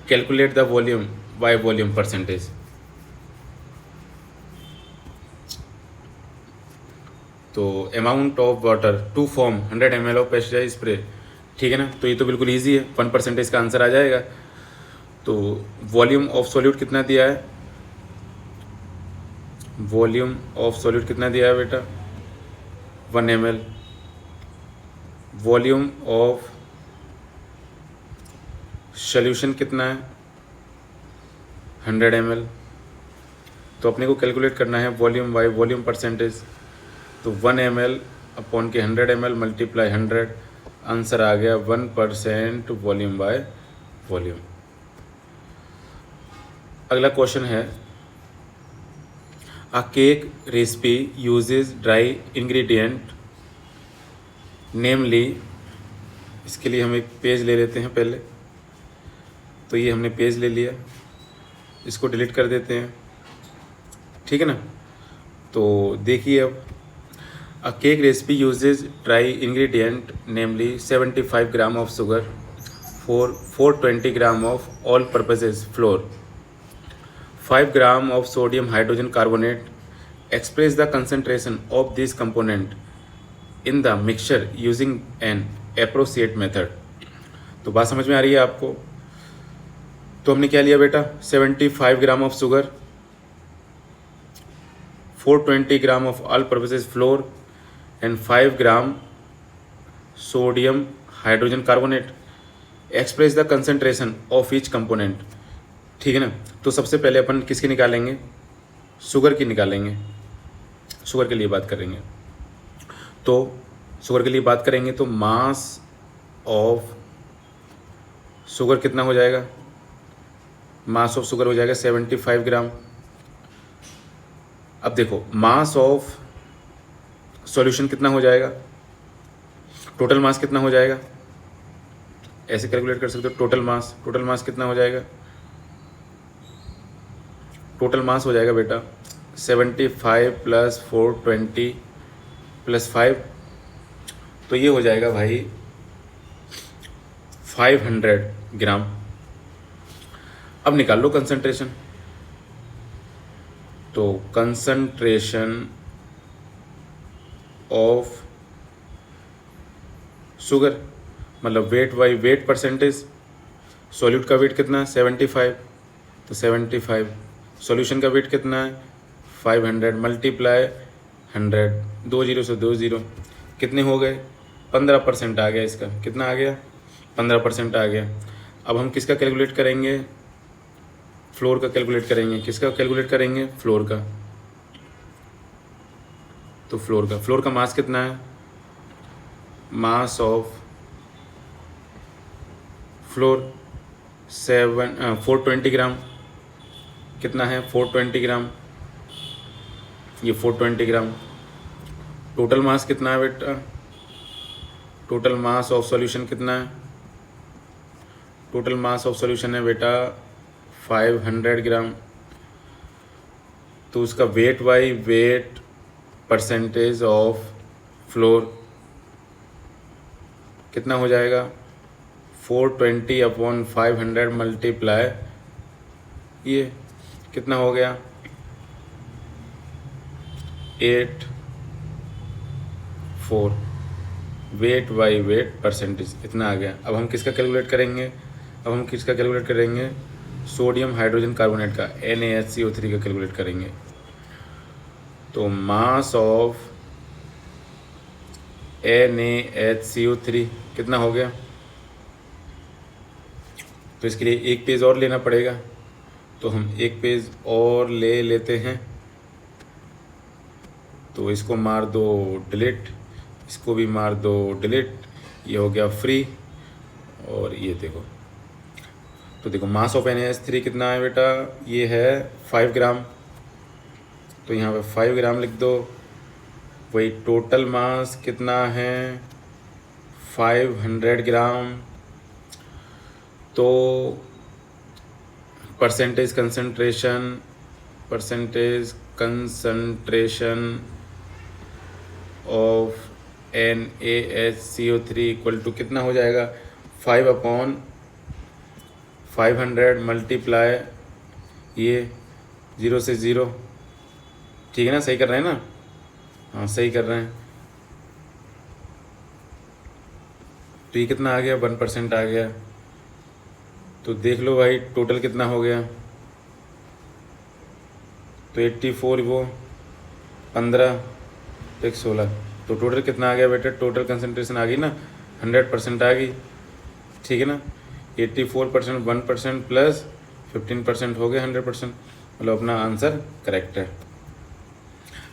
S1: calculate the volume by volume percentage। तो amount of water to form 100 ml of pesticide spray, ठीक है ना। तो ये तो बिल्कुल ईजी है, 1% का आंसर आ जाएगा। तो वॉल्यूम ऑफ सॉल्यूट कितना दिया है, वॉल्यूम ऑफ सॉल्यूट कितना दिया है बेटा, 1 ml। वॉल्यूम ऑफ सॉल्यूशन कितना है, 100 ml। तो अपने को कैलकुलेट करना है वॉल्यूम बाई वॉल्यूम परसेंटेज। तो 1 ml अपॉन के 100 ml मल्टीप्लाई 100, आंसर आ गया 1% वॉल्यूम बाय वॉल्यूम। अगला क्वेश्चन है, a cake recipe uses dry ingredient namely, इसके लिए हम एक पेज ले लेते हैं पहले। तो ये हमने पेज ले लिया, इसको डिलीट कर देते हैं, ठीक है ना। तो देखिए अब, a cake recipe uses dry ingredient namely 75 gram of sugar for 420 gram of all purposes flour, 5 gram of sodium hydrogen carbonate, express the concentration of this component in the mixture using an appropriate method। तो बात समझ में आ रही है आपको। तो हमने क्या लिया बेटा, 75 gram of sugar, 420 gram of all purposes floor and 5 gram sodium hydrogen carbonate, express the concentration of each component, ठीक है ना। तो सबसे पहले अपन किसकी निकालेंगे, शुगर की निकालेंगे, शुगर के लिए बात करेंगे। तो शुगर के लिए बात करेंगे तो मास ऑफ शुगर कितना हो जाएगा, मास ऑफ शुगर हो जाएगा 75 ग्राम। अब देखो मास ऑफ सॉल्यूशन कितना हो जाएगा, टोटल मास कितना हो जाएगा, ऐसे कैलकुलेट कर सकते हो। टोटल मास कितना हो जाएगा, टोटल मास हो जाएगा बेटा 75 प्लस 420 प्लस 5, तो ये हो जाएगा भाई 500 ग्राम। अब निकाल लो कंसंट्रेशन। तो कंसंट्रेशन ऑफ शुगर मतलब weight by wait percentage, solute का वेट कितना है 75, तो 75, सॉल्यूशन का वेट कितना है 500 मल्टीप्लाई 100, 2 0 से 2 0, कितने हो गए 15% आ गया। इसका कितना आ गया 15% आ गया। अब हम किसका कैलकुलेट करेंगे, फ्लोर का कैलकुलेट करेंगे। किसका कैलकुलेट करेंगे, फ्लोर का। तो फ्लोर का मास कितना है, मास ऑफ फ्लोर 420 ग्राम, कितना है 420 ग्राम, ये 420 ग्राम। टोटल मास कितना है बेटा, टोटल मास ऑफ सॉल्यूशन कितना है, टोटल मास ऑफ सॉल्यूशन है बेटा 500 ग्राम। तो उसका weight by wait percentage of floor कितना हो जाएगा 420 अपॉन 500 मल्टीप्लाई, ये कितना हो गया 84, वेट बाई वेट परसेंटेज इतना आ गया। अब हम किसका कैलकुलेट करेंगे, सोडियम हाइड्रोजन कार्बोनेट का NaHCO3 का कैलकुलेट करेंगे। तो मास ऑफ NaHCO3 कितना हो गया, तो इसके लिए एक पेज और लेना पड़ेगा। तो हम एक पेज और ले लेते हैं। तो इसको मार दो डिलीट, इसको भी मार दो डिलीट, ये हो गया फ्री। और ये देखो, तो देखो मास ऑफ NaHCO3 कितना है बेटा, ये है 5 ग्राम। तो यहाँ पे 5 ग्राम लिख दो। वही टोटल मास कितना है 500 ग्राम, तो percentage concentration of NaHCO3 equal to कितना हो जाएगा, 5/500 मल्टीप्लाई ये 0 से 0, ठीक है ना, सही कर रहे हैं ना, हाँ सही कर रहे हैं। तो ये कितना आ गया, 1% आ गया। तो देख लो भाई टोटल कितना हो गया, तो 84 वो 15 एक 16, तो टोटल कितना आ गया बेटा, टोटल कंसंट्रेशन आ गई ना 100% आ गई, ठीक है ना। 84% 1% प्लस 15% हो गया 100%, मतलब अपना आंसर करेक्ट है।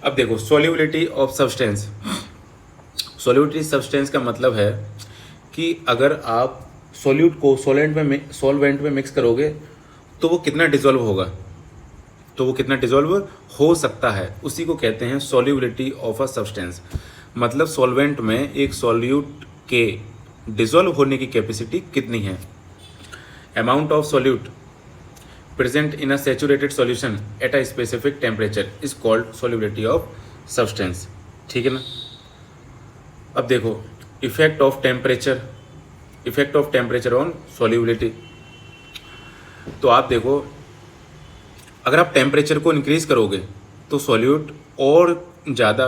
S1: अब देखो solubility of substance. Solubility substance का मतलब है कि अगर आप सॉल्यूट को सॉल्वेंट में मिक्स करोगे तो वो कितना डिसॉल्व होगा, तो वो कितना डिसॉल्व हो सकता है, उसी को कहते हैं सॉल्युबिलिटी ऑफ अ सब्सटेंस। मतलब सॉल्वेंट में एक सॉल्यूट के डिसॉल्व होने की कैपेसिटी कितनी है। Amount of solute present in a saturated solution at a specific temperature is called solubility of substance, ठीक है ना। अब देखो effect of temperature on solubility. तो आप देखो अगर आप टेम्परेचर को इंक्रीज करोगे तो सॉल्यूट और ज़्यादा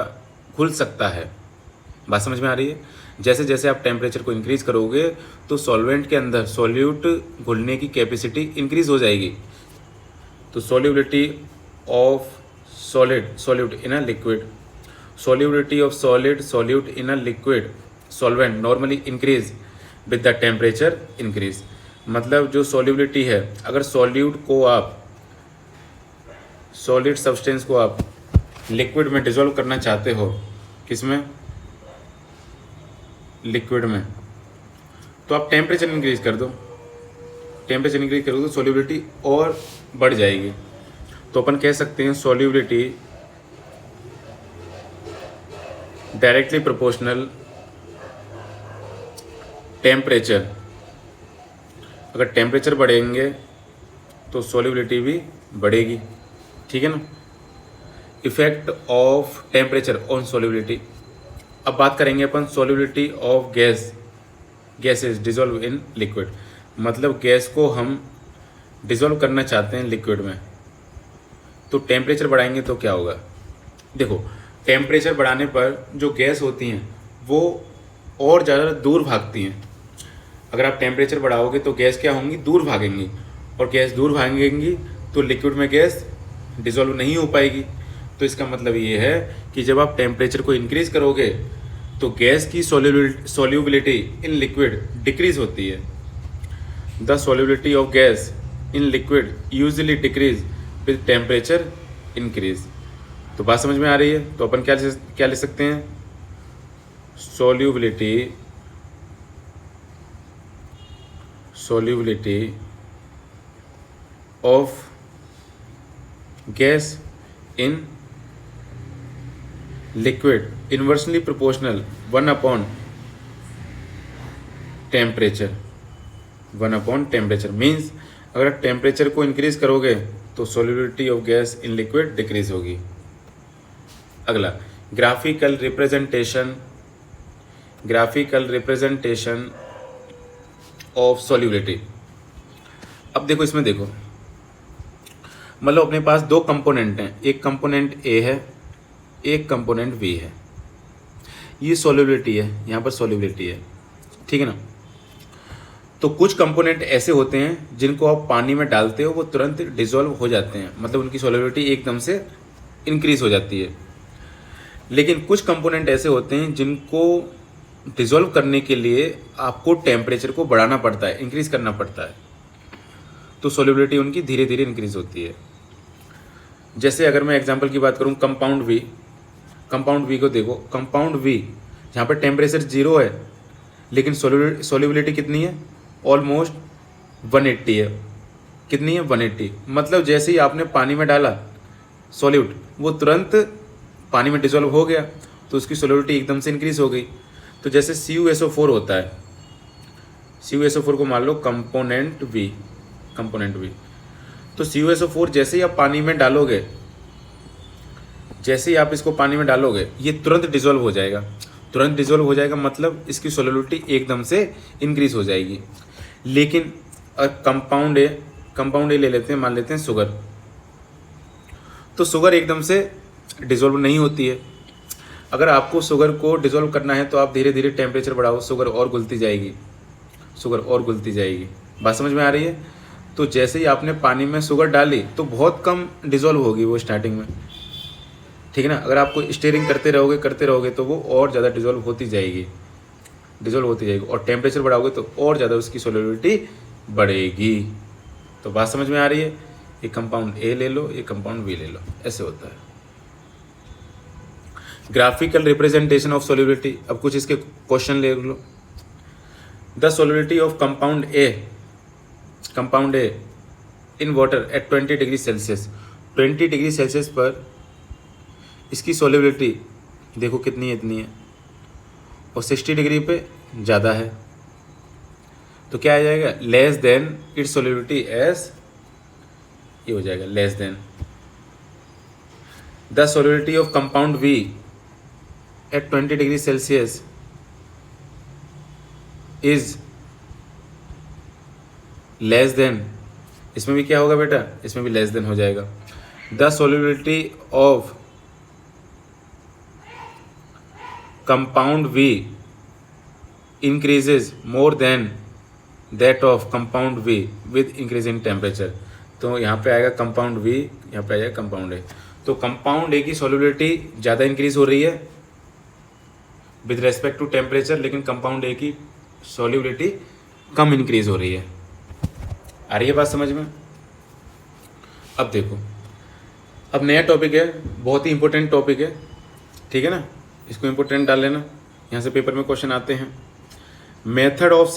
S1: घुल सकता है। बात समझ में आ रही है। जैसे जैसे आप टेम्परेचर को इंक्रीज करोगे तो सॉल्वेंट के अंदर सॉल्यूट घुलने की कैपेसिटी इंक्रीज हो जाएगी। तो solubility of solute in a liquid, solubility of solute in a liquid solvent normally increase with the temperature increase। मतलब जो solubility है, अगर सॉलिड सब्सटेंस को आप लिक्विड में डिसॉल्व करना चाहते हो, किसमें, लिक्विड में, तो आप टेम्परेचर इंक्रीज कर दो। टेम्परेचर इंक्रीज करोगे तो सॉल्युबिलिटी और बढ़ जाएगी। तो अपन कह सकते हैं सॉल्युबिलिटी डायरेक्टली प्रोपोर्शनल टेम्परेचर। अगर टेम्परेचर बढ़ेंगे तो सॉल्युबिलिटी भी बढ़ेगी, ठीक है ना। Effect of temperature on solubility. अब बात करेंगे अपन solubility of gases dissolve in liquid. मतलब गैस को हम डिसॉल्व करना चाहते हैं लिक्विड में, तो टेम्परेचर बढ़ाएंगे तो क्या होगा। देखो टेम्परेचर बढ़ाने पर जो गैस होती हैं वो और ज़्यादा दूर भागती हैं। अगर आप टेम्परेचर बढ़ाओगे तो गैस क्या होंगी, दूर भागेंगी, और गैस दूर भागेंगी तो लिक्विड में गैस डिसॉल्व नहीं हो पाएगी। तो इसका मतलब ये है कि जब आप टेम्परेचर को इंक्रीज करोगे तो गैस की सॉल्युबिलिटी इन लिक्विड डिक्रीज होती है। The solubility of gas in liquid usually decrease with temperature increase. तो बात समझ में आ रही है। तो अपन क्या ले सकते हैं, solubility of gas in liquid inversely proportional 1/temperature। Means अगर आप टेम्परेचर को इंक्रीज करोगे तो solubility of gas in liquid decrease होगी। अगला ग्राफिकल रिप्रेजेंटेशन ऑफ सॉल्युबिलिटी। अब देखो इसमें देखो, मतलब अपने पास दो कंपोनेंट हैं, एक कंपोनेंट ए है, एक कंपोनेंट बी है। ये सॉल्युबिलिटी है, यहाँ पर सॉल्युबिलिटी है, ठीक है ना। तो कुछ कंपोनेंट ऐसे होते हैं जिनको आप पानी में डालते हो वो तुरंत डिसॉल्व हो जाते हैं, मतलब उनकी सॉल्युबिलिटी एकदम से इंक्रीज हो जाती है। लेकिन कुछ कंपोनेंट ऐसे होते हैं जिनको डिसॉल्व करने के लिए आपको टेम्परेचर को बढ़ाना पड़ता है, इंक्रीज करना पड़ता है, तो सॉल्युबिलिटी उनकी धीरे धीरे इंक्रीज होती है। जैसे अगर मैं एग्जांपल की बात करूं, कंपाउंड वी को देखो। कंपाउंड वी जहाँ पर टेम्परेचर 0 है लेकिन सॉल्युबिलिटी कितनी है, ऑलमोस्ट 180 है। कितनी है, 180। मतलब जैसे ही आपने पानी में डाला सॉल्यूट, वो तुरंत पानी में डिसॉल्व हो गया, तो उसकी सॉल्युबिलिटी एकदम से इंक्रीज हो गई। तो जैसे CuSO4 होता है, CuSO4 को मान लो कंपोनेंट वी, तो CuSO4 जैसे ही आप पानी में डालोगे, जैसे ही आप इसको पानी में डालोगे ये तुरंत डिजोल्व हो जाएगा। तुरंत डिजोल्व हो जाएगा मतलब इसकी सोलिबिलिटी एकदम से इंक्रीज हो जाएगी। लेकिन कंपाउंड ए ले लेते हैं, मान लेते हैं शुगर, तो शुगर एकदम से डिजोल्व नहीं होती है। अगर आपको शुगर को डिजोल्व करना है तो आप धीरे धीरे टेम्परेचर बढ़ाओ, शुगर और घुलती जाएगी, शुगर और घुलती जाएगी। बात समझ में आ रही है? तो जैसे ही आपने पानी में शुगर डाली तो बहुत कम डिजोल्व होगी वो स्टार्टिंग में, ठीक है ना। अगर आपको स्टीयरिंग करते रहोगे तो वो और ज़्यादा डिजोल्व होती जाएगी, और टेम्परेचर बढ़ाओगे तो और ज़्यादा उसकी सोलिबिलिटी बढ़ेगी। तो बात समझ में आ रही है? ये कंपाउंड ए ले लो, ये कंपाउंड बी ले लो, ऐसे होता है। ग्राफिकल रिप्रेजेंटेशन ऑफ सोलिबिलिटी, अब कुछ इसके क्वेश्चन ले लो। The solubility of compound A in water at 20 degree Celsius, 20 degree Celsius पर इसकी सोलिबिलिटी देखो कितनी है, और 60 डिग्री पे ज़्यादा है, तो क्या आ जाएगा? Less than its solubility as, ये हो जाएगा less than. The solubility of compound B at 20 degree Celsius is less than, इसमें भी क्या होगा बेटा? इसमें भी लेस देन हो जाएगा। The solubility of compound B increases more than that of compound B with increase in temperature, तो यहाँ पे आएगा कंपाउंड वी, यहाँ पे आएगा कंपाउंड ए। तो कंपाउंड ए की सोलिबिलिटी ज़्यादा इंक्रीज हो रही है विद रेस्पेक्ट टू टेम्परेचर, लेकिन कंपाउंड ए की सोलिबिलिटी कम इंक्रीज हो रही है। आ रही है बात समझ में? अब देखो, अब नया टॉपिक है, बहुत ही इंपॉर्टेंट टॉपिक है, ठीक है ना। इसको इंपॉर्टेंट डाल लेना, यहाँ से पेपर में क्वेश्चन आते हैं। Method of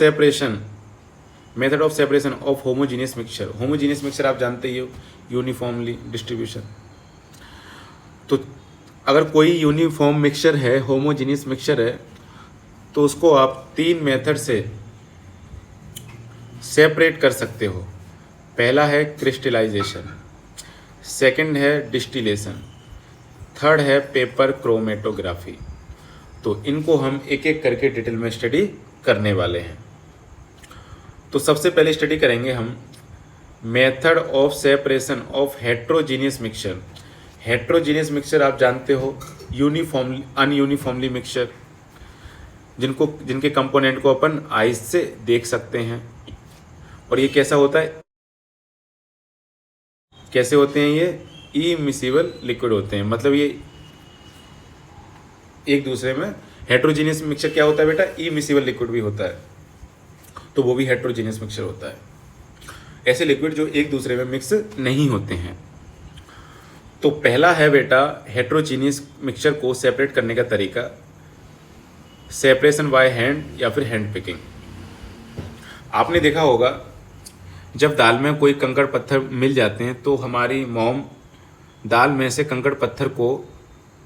S1: separation of homogeneous mixture. Homogeneous mixture आप जानते ही हो, यूनिफॉर्मली डिस्ट्रीब्यूशन। तो अगर कोई यूनिफॉर्म मिक्सचर है, होमोजीनियस मिक्सचर है, तो उसको आप 3 मेथड से सेपरेट कर सकते हो। पहला है क्रिस्टलाइजेशन, सेकंड है डिस्टिलेशन, थर्ड है पेपर क्रोमेटोग्राफी। तो इनको हम एक एक करके डिटेल में स्टडी करने वाले हैं। तो सबसे पहले स्टडी करेंगे हम method of separation of heterogeneous mixture. Heterogeneous mixture आप जानते हो, यूनिफॉर्मली अनयूनिफॉर्मली मिक्सचर, जिनके कंपोनेंट को अपन आइज से देख सकते हैं। और ये कैसा होता है, कैसे होते हैं? ये इमिसिबल लिक्विड होते हैं, मतलब ये एक दूसरे में। हेट्रोजीनियस मिक्सचर क्या होता है बेटा? इमिसिबल लिक्विड भी होता है, तो वो भी हेट्रोजीनियस मिक्सचर होता है। ऐसे लिक्विड जो एक दूसरे में मिक्स नहीं होते हैं। तो पहला है बेटा हेट्रोजीनियस मिक्सचर को सेपरेट करने का तरीका, सेपरेशन बाय हैंड या फिर हैंड पिकिंग। आपने देखा होगा जब दाल में कोई कंकड़ पत्थर मिल जाते हैं तो हमारी मॉम दाल में से कंकड़ पत्थर को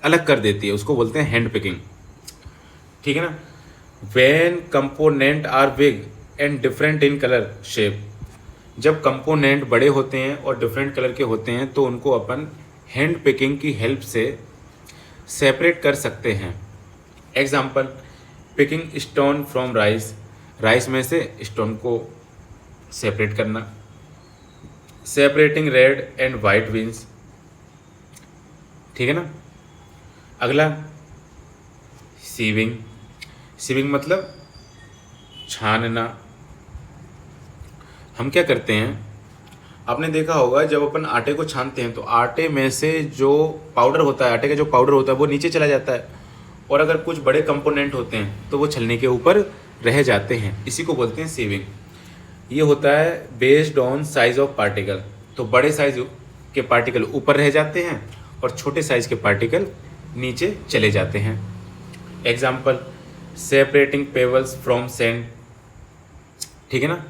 S1: अलग कर देती है, उसको बोलते हैं हैंड पिकिंग, ठीक है ना। When component are big and different in colour shape, जब कंपोनेंट बड़े होते हैं और डिफरेंट कलर के होते हैं तो उनको अपन हैंड पिकिंग की हेल्प से सेपरेट कर सकते हैं। Example, picking stone from rice, rice में से स्टोन को सेपरेट करना। Separating red and white beans, ठीक है ना। अगला सीविंग, सीविंग मतलब छानना। हम क्या करते हैं, आपने देखा होगा जब अपन आटे को छानते हैं तो आटे में से जो पाउडर होता है, आटे का जो पाउडर होता है वो नीचे चला जाता है, और अगर कुछ बड़े कंपोनेंट होते हैं तो वो छलनी के ऊपर रह जाते हैं, इसी को बोलते हैं सीविंग। ये होता है based on size of particle, तो बड़े साइज के पार्टिकल ऊपर रह जाते हैं और छोटे साइज के पार्टिकल नीचे चले जाते हैं। Example, separating pebbles from sand, ठीक है ना।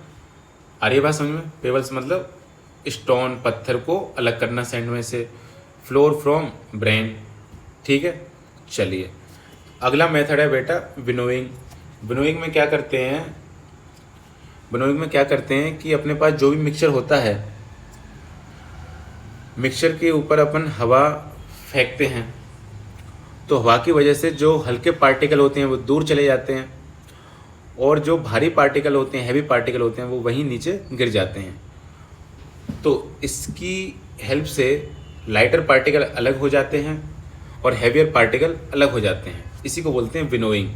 S1: आ रही है बात समझ में? पेबल्स मतलब स्टोन, पत्थर को अलग करना सैंड में से। फ्लोर फ्रॉम ब्रेन, ठीक है। चलिए अगला मेथड है बेटा विनोइंग। विनोइंग में क्या करते हैं, विनोइंग में क्या करते हैं कि अपने पास जो भी मिक्सचर होता है, मिक्सचर के ऊपर अपन हवा फेंकते हैं, तो हवा की वजह से जो हल्के पार्टिकल होते हैं वो दूर चले जाते हैं, और जो भारी पार्टिकल होते हैं, हैवी पार्टिकल होते हैं, वो वहीं नीचे गिर जाते हैं। तो इसकी हेल्प से लाइटर पार्टिकल अलग हो जाते हैं और हैवियर पार्टिकल अलग हो जाते हैं। इसी को बोलते हैं विनोइंग।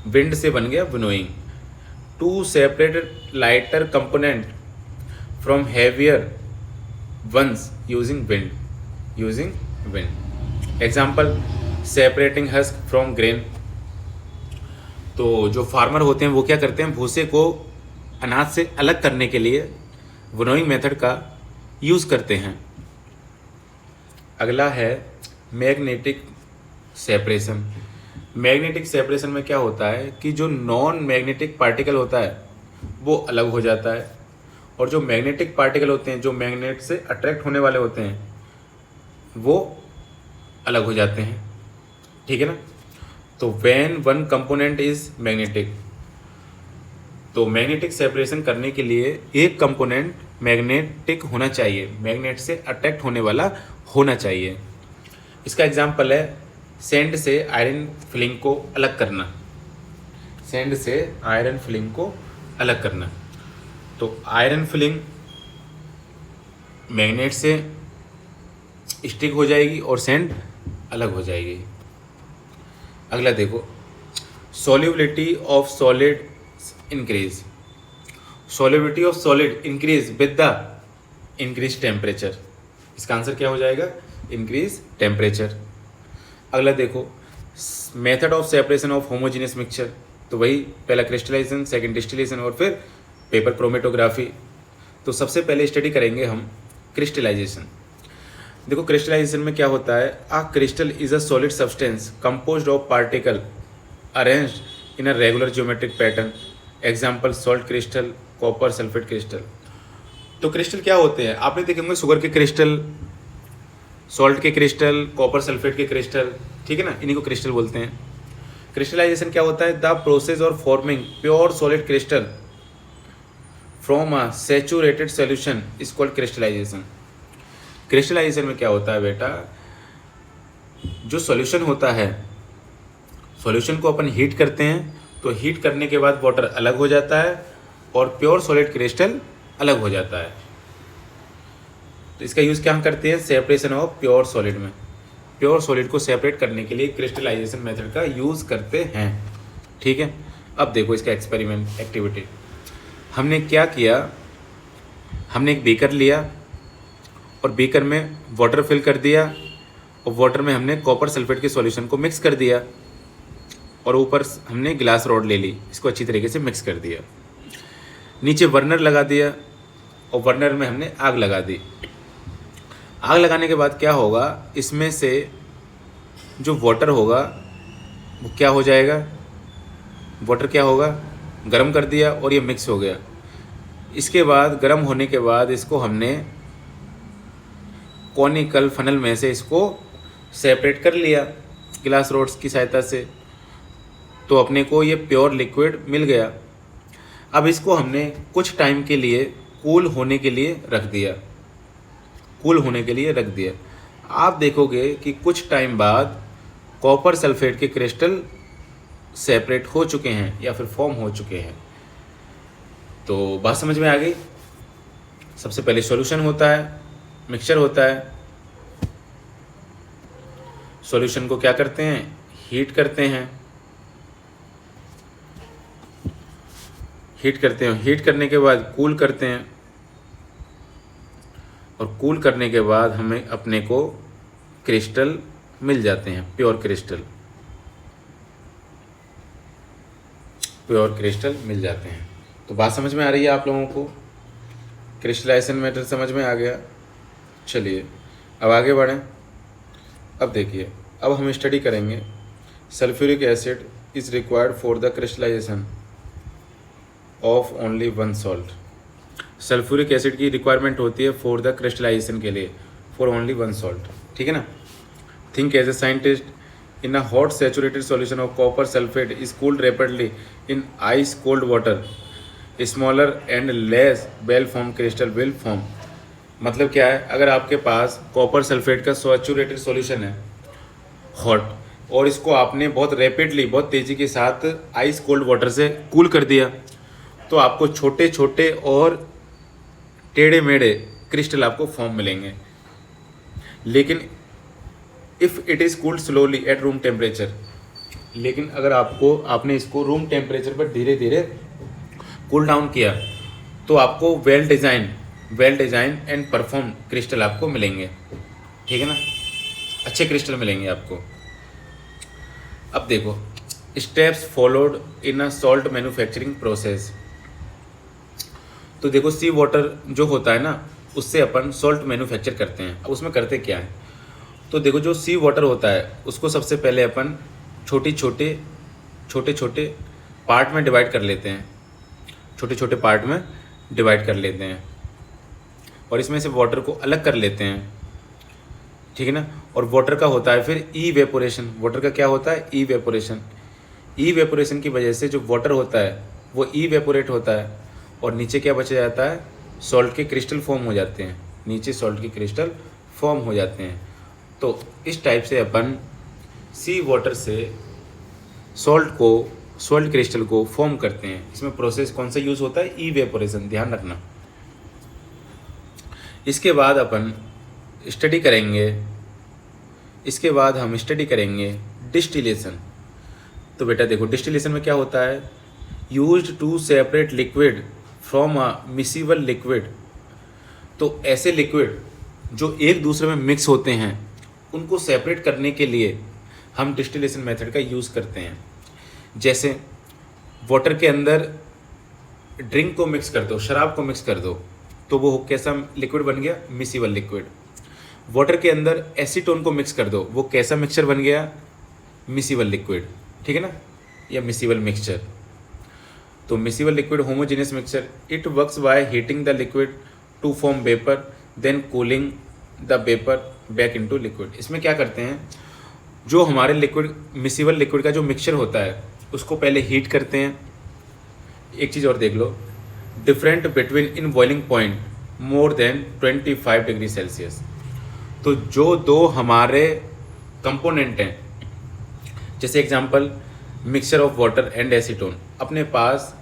S1: विंड से बन गया winnowing. To separate lighter component from heavier ones using wind. Using wind. Example, separating husk from grain. तो जो फार्मर होते हैं वो क्या करते हैं, भूसे को अनाज से अलग करने के लिए विनोइंग मेथड का यूज़ करते हैं। अगला है मैग्नेटिक सेपरेशन। मैग्नेटिक सेपरेशन में क्या होता है कि जो नॉन मैग्नेटिक पार्टिकल होता है वो अलग हो जाता है, और जो मैग्नेटिक पार्टिकल होते हैं, जो मैग्नेट से अट्रैक्ट होने वाले होते हैं, वो अलग हो जाते हैं। ठीक है ना। तो when one component is magnetic, तो मैग्नेटिक सेपरेशन करने के लिए एक कंपोनेंट मैग्नेटिक होना चाहिए, मैग्नेट से अट्रैक्ट होने वाला होना चाहिए। इसका एग्जाम्पल है सैंड से आयरन फिलिंग को अलग करना। सैंड से आयरन फिलिंग को अलग करना। तो आयरन फिलिंग मैग्नेट से स्टिक हो जाएगी और सैंड अलग हो जाएगी। अगला देखो, solubility of solid increase. Solubility of solid increase with the increase temperature. इसका आंसर क्या हो जाएगा, इंक्रीज टेम्परेचर। अगला देखो, method of separation of homogeneous mixture. तो वही पहला क्रिस्टलाइजेशन, सेकंड डिस्टिलेशन और फिर पेपर क्रोमेटोग्राफी। तो सबसे पहले स्टडी करेंगे हम क्रिस्टलाइजेशन। देखो क्रिस्टलाइजेशन में क्या होता है, a crystal is a solid substance composed of particle arranged in a regular geometric pattern. Example, salt crystal, copper sulphate crystal. तो क्रिस्टल क्या होते हैं, आपने देखे होंगे शुगर के क्रिस्टल, सॉल्ट के क्रिस्टल, कॉपर सल्फेट के क्रिस्टल। ठीक है ना, इन्हीं को क्रिस्टल बोलते हैं। क्रिस्टलाइजेशन क्या होता है, the process of forming pure solid crystal from a saturated solution is called crystallisation. Crystallisation में क्या होता है बेटा, जो सॉल्यूशन होता है, सॉल्यूशन को अपन हीट करते हैं, तो हीट करने के बाद वाटर अलग हो जाता है और प्योर सॉलिड क्रिस्टल अलग हो जाता है। तो इसका यूज़ क्या हम करते हैं, सेपरेशन ऑफ प्योर सॉलिड में। प्योर सॉलिड को सेपरेट करने के लिए क्रिस्टलाइजेशन मेथड का यूज़ करते हैं। ठीक है। अब देखो इसका एक्सपेरिमेंट एक्टिविटी। हमने क्या किया, हमने एक बीकर लिया और बीकर में वाटर फिल कर दिया, और वाटर में हमने कॉपर सल्फेट के सॉल्यूशन को मिक्स कर दिया, और ऊपर हमने ग्लास रॉड ले ली, इसको अच्छी तरीके से मिक्स कर दिया। नीचे बर्नर लगा दिया और बर्नर में हमने आग लगा दी। आग लगाने के बाद क्या होगा, इसमें से जो वाटर होगा वो क्या हो जाएगा, वाटर क्या होगा, गर्म कर दिया और ये मिक्स हो गया। इसके बाद गर्म होने के बाद इसको हमने कॉनिकल फनल में से इसको सेपरेट कर लिया ग्लास रोड्स की सहायता से। तो अपने को ये प्योर लिक्विड मिल गया। अब इसको हमने कुछ टाइम के लिए कूल होने के लिए रख दिया, कूल होने के लिए रख दिया। आप देखोगे कि कुछ टाइम बाद कॉपर सल्फेट के क्रिस्टल सेपरेट हो चुके हैं या फिर फॉर्म हो चुके हैं। तो बात समझ में आ गई। सबसे पहले सॉल्यूशन होता है, मिक्सचर होता है। सॉल्यूशन को क्या करते हैं, हीट करते हैं, हीट करते हैं, हीट करने के बाद कूल करते हैं, और कूल करने के बाद हमें अपने को क्रिस्टल मिल जाते हैं, प्योर क्रिस्टल, प्योर क्रिस्टल मिल जाते हैं। तो बात समझ में आ रही है आप लोगों को, क्रिस्टलाइजेशन मेथड समझ में आ गया। चलिए अब आगे बढ़ें। अब देखिए, अब हम स्टडी करेंगे sulphuric acid is required for the crystallisation of only one salt. Sulphuric acid की रिक्वायरमेंट होती है फॉर द क्रिस्टलाइजेशन के लिए, फॉर ओनली वन सॉल्ट। ठीक है ना। Think as a scientist, in a hot saturated solution of copper sulfate is cooled rapidly in ice cold water, smaller and less well formed crystal will form। मतलब क्या है, अगर आपके पास कॉपर सल्फेट का सैचुरेटेड सॉल्यूशन है हॉट, और इसको आपने बहुत रैपिडली, बहुत तेज़ी के साथ आइस कोल्ड वाटर से कूल कर दिया, तो आपको छोटे छोटे और टेढ़े मेढ़े क्रिस्टल आपको फॉर्म मिलेंगे। लेकिन if it is cooled slowly at room temperature, लेकिन अगर आपने इसको रूम टेम्परेचर पर धीरे धीरे कूल डाउन किया, तो आपको well design and perform crystal आपको मिलेंगे। ठीक है ना, अच्छे क्रिस्टल मिलेंगे आपको। अब देखो steps followed in a salt manufacturing process. तो देखो सी वाटर जो होता है ना, उससे अपन सॉल्ट मैन्युफैक्चर करते हैं। अब उसमें करते क्या है, तो देखो जो सी वाटर होता है उसको सबसे पहले अपन छोटे छोटे पार्ट में डिवाइड कर लेते हैं, छोटे छोटे पार्ट में डिवाइड कर लेते हैं, और इसमें से वाटर को अलग कर लेते हैं। ठीक है ना, और वाटर का होता है फिर इवेपोरेशन। वाटर का क्या होता है, इवेपोरेशन। इवेपोरेशन की वजह से जो वाटर होता है वो इवेपोरेट होता है, और नीचे क्या बचा जाता है, सॉल्ट के क्रिस्टल फॉर्म हो जाते हैं, नीचे सॉल्ट के क्रिस्टल फॉर्म हो जाते हैं। तो इस टाइप से अपन सी वाटर से सॉल्ट क्रिस्टल को फॉर्म करते हैं। इसमें प्रोसेस कौन सा यूज़ होता है, इवेपोरेशन, ध्यान रखना। इसके बाद अपन स्टडी करेंगे, इसके बाद हम स्टडी करेंगे डिस्टिलेशन। तो बेटा देखो डिस्टिलेशन में क्या होता है, used to separate liquid from a miscible liquid. तो ऐसे लिक्विड जो एक दूसरे में मिक्स होते हैं उनको सेपरेट करने के लिए हम डिस्टिलेशन मेथड का यूज़ करते हैं। जैसे वाटर के अंदर ड्रिंक को मिक्स कर दो, शराब को मिक्स कर दो, तो वो कैसा लिक्विड बन गया, मिसिबल लिक्विड। वाटर के अंदर एसीटोन को मिक्स कर दो, वो कैसा मिक्सचर बन गया, मिसिबल लिक्विड। ठीक है ना, या मिसिबल मिक्सचर। तो miscible liquid homogeneous mixture, it works by heating the liquid to form vapour then cooling the vapour back into liquid. इसमें क्या करते हैं, जो हमारे लिक्विड मिसिबल लिक्विड का जो मिक्सचर होता है उसको पहले हीट करते हैं। एक चीज़ और देख लो, different between in boiling point more then 25 degree Celsius. तो जो दो हमारे कंपोनेंट हैं, जैसे example mixture of water and acetone, अपने पास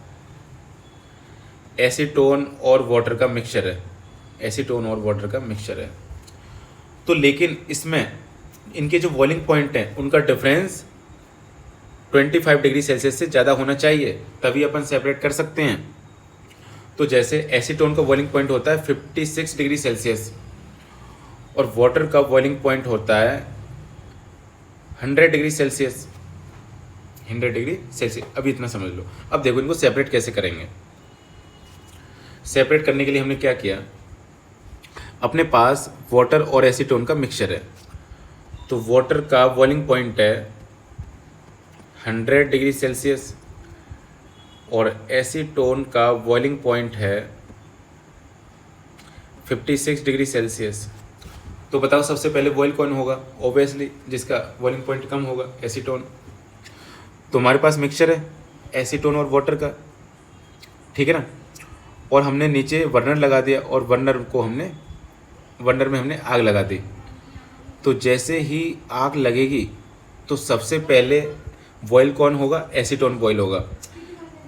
S1: एसीटोन और वाटर का मिक्सचर है, एसीटोन और वाटर का मिक्सचर है। तो लेकिन इसमें इनके जो बॉइलिंग पॉइंट हैं उनका डिफरेंस 25 डिग्री सेल्सियस से ज़्यादा होना चाहिए, तभी अपन सेपरेट कर सकते हैं। तो जैसे एसीटोन का बॉइलिंग पॉइंट होता है 56 डिग्री सेल्सियस, और वाटर का बॉइलिंग पॉइंट होता है 100 डिग्री सेल्सियस, 100 डिग्री सेल्सियस। अभी इतना समझ लो। अब देखो इनको सेपरेट कैसे करेंगे। सेपरेट करने के लिए हमने क्या किया, अपने पास वाटर और एसीटोन का मिक्सचर है, तो वाटर का बॉइलिंग पॉइंट है 100 डिग्री सेल्सियस और एसीटोन का बॉइलिंग पॉइंट है 56 डिग्री सेल्सियस। तो बताओ सबसे पहले बॉयल कौन होगा, ऑब्वियसली जिसका बॉइलिंग पॉइंट कम होगा, एसीटोन। तो हमारे पास मिक्सचर है एसीटोन और वाटर का, ठीक है ना, और हमने नीचे बर्नर लगा दिया, और बर्नर में हमने आग लगा दी। तो जैसे ही आग लगेगी तो सबसे पहले बॉयल कौन होगा, एसीटोन बॉयल होगा।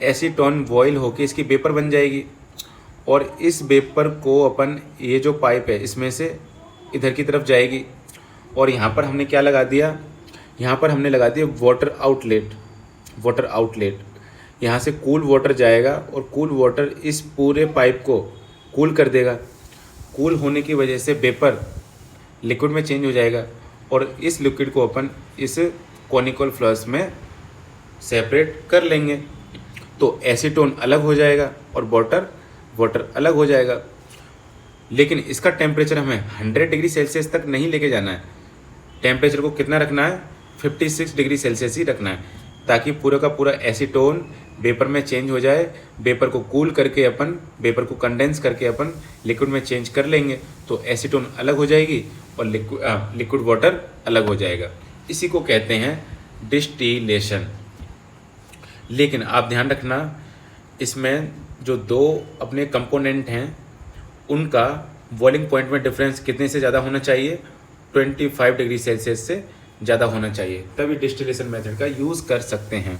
S1: एसीटोन बॉयल होके इसकी वेपर बन जाएगी, और इस वेपर को अपन, ये जो पाइप है इसमें से इधर की तरफ जाएगी, और यहाँ पर हमने क्या लगा दिया, यहाँ पर हमने लगा दिया वाटर आउटलेट। यहाँ से कूल वाटर जाएगा, और कूल वाटर इस पूरे पाइप को कूल कर देगा। कूल होने की वजह से वेपर लिक्विड में चेंज हो जाएगा, और इस लिक्विड को अपन इस कॉनिकल फ्लास्क में सेपरेट कर लेंगे। तो एसीटोन अलग हो जाएगा और वाटर अलग हो जाएगा। लेकिन इसका टेम्परेचर हमें 100 डिग्री सेल्सियस तक नहीं लेके जाना है। टेम्परेचर को कितना रखना है, 56 डिग्री सेल्सियस ही रखना है, ताकि पूरा का पूरा एसीटोन वेपर में चेंज हो जाए। वेपर को कूल करके अपन, वेपर को कंडेंस करके अपन लिक्विड में चेंज कर लेंगे, तो एसीटोन अलग हो जाएगी और लिक्विड वाटर अलग हो जाएगा। इसी को कहते हैं डिस्टिलेशन। लेकिन आप ध्यान रखना, इसमें जो दो अपने कंपोनेंट हैं उनका बॉइलिंग पॉइंट में डिफरेंस कितने से ज़्यादा होना चाहिए, 25 डिग्री सेल्सियस से ज़्यादा होना चाहिए, तभी डिस्टिलेशन मेथड का यूज़ कर सकते हैं।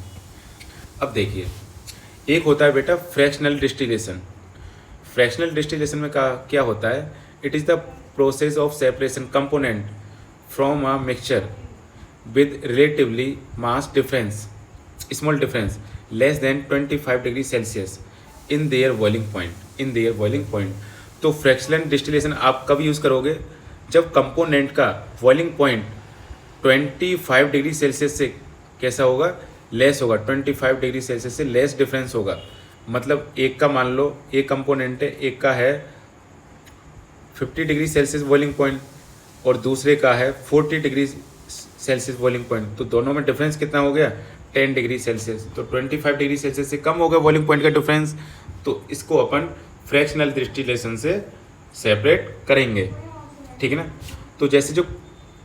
S1: अब देखिए, एक होता है बेटा फ्रैक्शनल डिस्टिलेशन। फ्रैक्शनल डिस्टिलेशन में क्या होता है, it is the process of separation component from a mixture with relatively mass difference, small difference less than 25 degree Celsius in their boiling point. तो फ्रैक्शनल डिस्टिलेशन आप कब यूज़ करोगे, जब कंपोनेंट का बॉइलिंग पॉइंट 25 डिग्री सेल्सियस से कैसा होगा, लेस होगा, 25 डिग्री सेल्सियस से लेस डिफरेंस होगा। मतलब एक का मान लो, एक कंपोनेंट है, एक का है 50 डिग्री सेल्सियस बॉइलिंग पॉइंट और दूसरे का है 40 डिग्री सेल्सियस बॉइलिंग पॉइंट, तो दोनों में डिफरेंस कितना हो गया, 10 डिग्री सेल्सियस। तो 25 डिग्री सेल्सियस से कम हो गया बॉइलिंग पॉइंट का डिफरेंस, तो इसको अपन फ्रैक्शनल डिस्टिलेशन से सेपरेट करेंगे, ठीक है ना। तो जैसे जो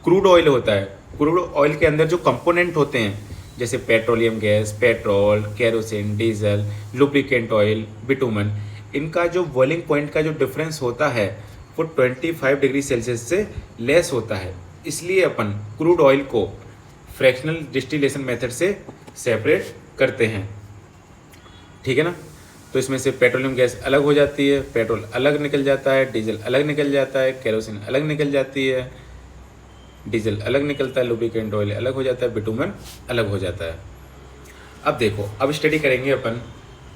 S1: क्रूड ऑयल होता है, क्रूड ऑयल के अंदर जो कंपोनेंट होते हैं, जैसे petroleum gas, petrol, kerosene, diesel, lubricant oil, bitumen, इनका जो बॉइलिंग पॉइंट का जो डिफरेंस होता है वो 25 डिग्री सेल्सियस से लेस होता है। इसलिए अपन क्रूड ऑयल को फ्रैक्शनल डिस्टिलेशन मेथड से सेपरेट करते हैं, ठीक है ना। तो इसमें से पेट्रोलियम गैस अलग हो जाती है, पेट्रोल अलग निकल जाता है, डीजल अलग निकल जाता है, केरोसिन अलग निकल जाती है, डीजल अलग निकलता है, लुब्रिकेंट ऑयल अलग हो जाता है, बिटुमन अलग हो जाता है। अब देखो, अब स्टडी करेंगे अपन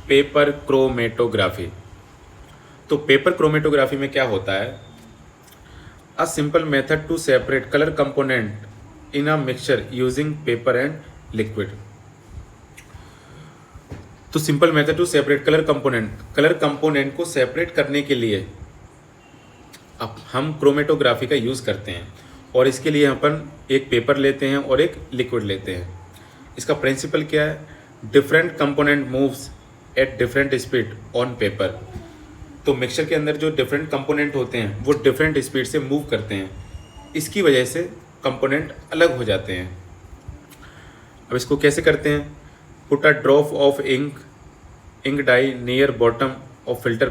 S1: पेपर क्रोमेटोग्राफी। तो पेपर क्रोमेटोग्राफी में क्या होता है, a simple method to separate colour component in a mixture using paper and liquid. तो simple method to separate colour component को सेपरेट करने के लिए अब हम क्रोमेटोग्राफी का यूज़ करते हैं, और इसके लिए अपन एक पेपर लेते हैं और एक लिक्विड लेते हैं। इसका प्रिंसिपल क्या है, different component moves at different speed on paper. तो मिक्सचर के अंदर जो डिफरेंट कंपोनेंट होते हैं वो डिफरेंट स्पीड से मूव करते हैं, इसकी वजह से कंपोनेंट अलग हो जाते हैं। अब इसको कैसे करते हैं, put a drop of ink dye near bottom of filter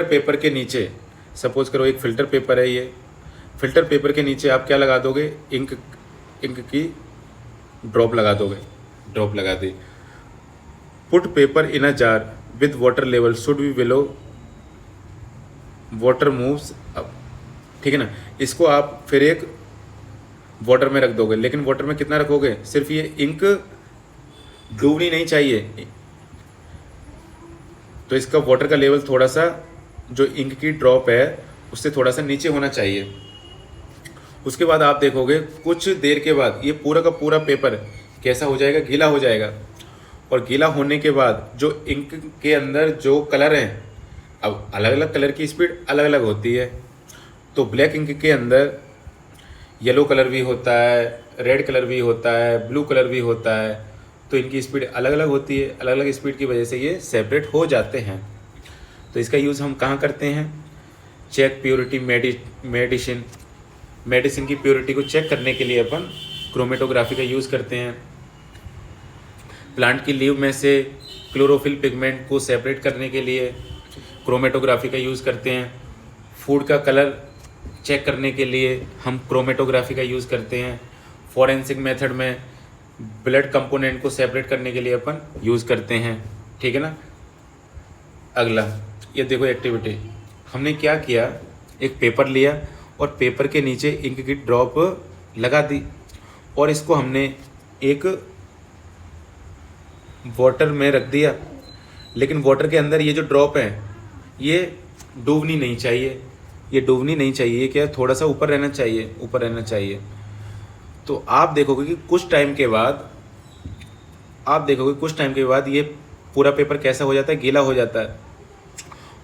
S1: paper के नीचे, सपोज करो एक फिल्टर पेपर है, ये फिल्टर पेपर के नीचे आप क्या लगा दोगे, इंक की ड्रॉप लगा दी। Put paper in a jar with water level should be below water moves up, ठीक है ना। इसको आप फिर एक वाटर में रख दोगे, लेकिन वाटर में कितना रखोगे, सिर्फ ये इंक डूबनी नहीं चाहिए, तो इसका वाटर का लेवल थोड़ा सा, जो इंक की ड्रॉप है उससे थोड़ा सा नीचे होना चाहिए। उसके बाद आप देखोगे कुछ देर के बाद ये पूरा का पूरा पेपर कैसा हो जाएगा, गीला हो जाएगा। और गीला होने के बाद जो इंक के अंदर जो कलर हैं, अब अलग अलग कलर की स्पीड अलग अलग होती है। तो ब्लैक इंक के अंदर येलो कलर भी होता है, रेड कलर भी होता है, ब्लू कलर भी होता है, तो इनकी स्पीड अलग अलग होती है। अलग अलग स्पीड की वजह से ये सेपरेट हो जाते हैं। तो इसका यूज़ हम कहाँ करते हैं, चेक प्योरिटी मेडिसिन की प्योरिटी को चेक करने के लिए अपन क्रोमेटोग्राफी का यूज़ करते हैं। प्लांट की लीव में से क्लोरोफिल पिगमेंट को सेपरेट करने के लिए क्रोमेटोग्राफी का यूज़ करते हैं। फूड का कलर चेक करने के लिए हम क्रोमेटोग्राफी का यूज़ करते हैं। फॉरेंसिक मेथड में ब्लड कंपोनेंट को सेपरेट करने के लिए अपन यूज़ करते हैं, ठीक है ना। अगला ये देखो एक्टिविटी, हमने क्या किया, एक पेपर लिया और पेपर के नीचे इंक की ड्रॉप लगा दी, और इसको हमने एक वाटर में रख दिया। लेकिन वाटर के अंदर ये जो ड्रॉप है ये डूबनी नहीं चाहिए, ये क्या थोड़ा सा ऊपर रहना चाहिए। तो आप देखोगे कि कुछ टाइम के बाद ये पूरा पेपर कैसा हो जाता है, गीला हो जाता है।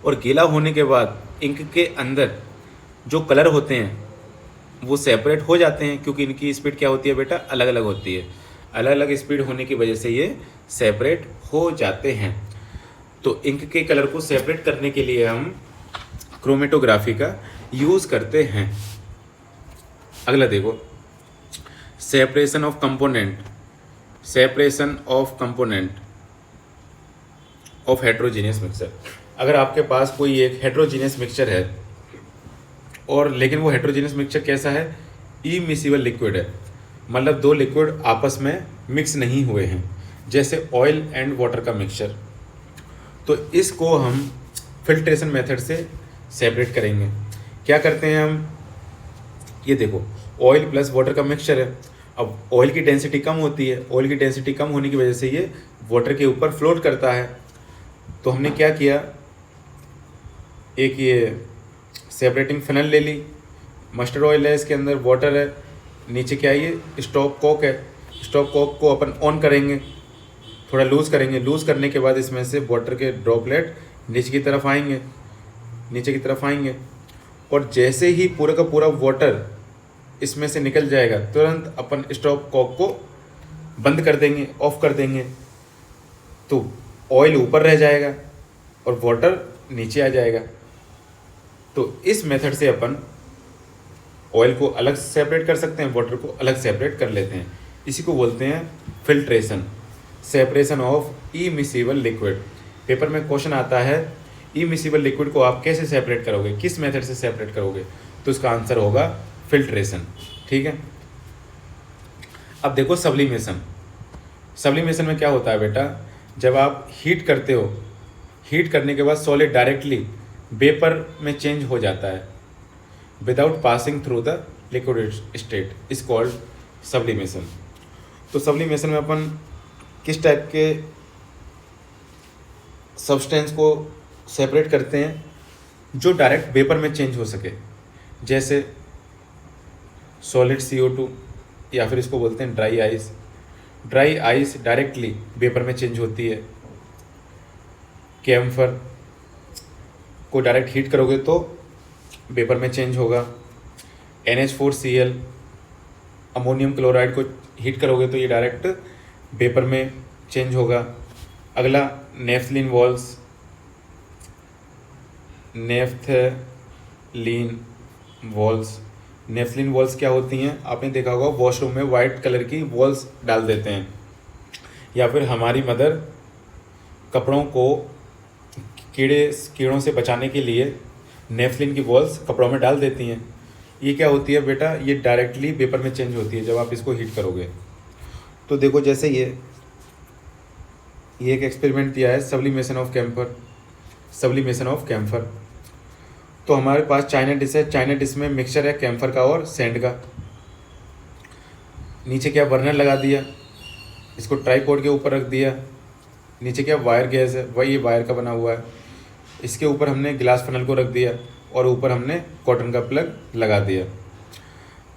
S1: और गीला होने के बाद इंक के अंदर जो कलर होते हैं वो सेपरेट हो जाते हैं, क्योंकि इनकी स्पीड क्या होती है बेटा, अलग अलग होती है। अलग अलग स्पीड होने की वजह से ये सेपरेट हो जाते हैं। तो इंक के कलर को सेपरेट करने के लिए हम क्रोमेटोग्राफी का यूज़ करते हैं। अगला देखो, separation of component, separation of component of heterogeneous mixture. अगर आपके पास कोई एक हेट्रोजीनियस मिक्सचर है और लेकिन वो हेट्रोजीनियस मिक्सचर कैसा है, इमिसिबल लिक्विड है, मतलब दो लिक्विड आपस में मिक्स नहीं हुए हैं, जैसे ऑयल एंड वाटर का मिक्सचर, तो इसको हम फिल्ट्रेशन मेथड से सेपरेट करेंगे। क्या करते हैं हम, ये देखो ऑयल प्लस वाटर का मिक्सचर है, अब ऑयल की डेंसिटी कम होती है, ऑयल की डेंसिटी कम होने की वजह से ये वाटर के ऊपर फ्लोट करता है। तो हमने क्या किया, एक ये सेपरेटिंग फिनल ले ली, मस्टर्ड ऑयल है, इसके अंदर वाटर है, नीचे क्या है ये स्टॉप कॉक है, स्टॉप कॉक को अपन ऑन करेंगे, थोड़ा लूज़ करेंगे, लूज़ करने के बाद इसमें से वाटर के ड्रॉपलेट नीचे की तरफ आएंगे, नीचे की तरफ आएंगे, और जैसे ही पूरा का पूरा वाटर इसमें से निकल जाएगा तुरंत अपन स्टॉप कॉक को बंद कर देंगे, ऑफ कर देंगे, तो ऑयल ऊपर रह जाएगा और वाटर नीचे आ जाएगा। तो इस मेथड से अपन ऑयल को अलग सेपरेट कर सकते हैं, वाटर को अलग सेपरेट कर लेते हैं। इसी को बोलते हैं filtration, separation of immiscible liquid. Paper में क्वेश्चन आता है इमिसिबल लिक्विड को आप कैसे सेपरेट करोगे, किस मेथड से सेपरेट करोगे, तो इसका आंसर होगा फिल्ट्रेशन। ठीक है, अब देखो सब्लिमेशन। सब्लिमेशन में क्या होता है बेटा, जब आप हीट करते हो, हीट करने के बाद सॉलिड डायरेक्टली वेपर में चेंज हो जाता है without passing through the liquid state, is called sublimation. तो सब्लिमेशन में अपन किस टाइप के सब्सटेंस को सेपरेट करते हैं, जो डायरेक्ट वेपर में चेंज हो सके, जैसे सॉलिड CO2, या फिर इसको बोलते हैं dry ice. Dry ice directly vapour में चेंज होती है। कैम्फर को डायरेक्ट हीट करोगे तो वेपर में चेंज होगा। NH4Cl, अमोनियम क्लोराइड को हीट करोगे तो ये डायरेक्ट वेपर में चेंज होगा। अगला naphthalene walls, naphthalene walls. Naphthalene walls क्या होती हैं, आपने देखा होगा वॉशरूम में वाइट कलर की वॉल्स डाल देते हैं, या फिर हमारी मदर कपड़ों को कीड़ों से बचाने के लिए नेफ्थलीन की वॉल्स कपड़ों में डाल देती हैं। ये क्या होती है बेटा, ये डायरेक्टली वेपर में चेंज होती है जब आप इसको हीट करोगे। तो देखो जैसे ये एक एक्सपेरिमेंट दिया है, sublimation of camphor, sublimation of camphor. तो हमारे पास चाइना डिश है, चाइना डिश में मिक्सचर है कैम्फर का और सैंड का। नीचे क्या बर्नर लगा दिया, इसको ट्राईपॉड के ऊपर रख दिया, नीचे क्या वायर गैस है, वही वायर का बना हुआ है, इसके ऊपर हमने गिलास फनल को रख दिया और ऊपर हमने कॉटन का प्लग लगा दिया,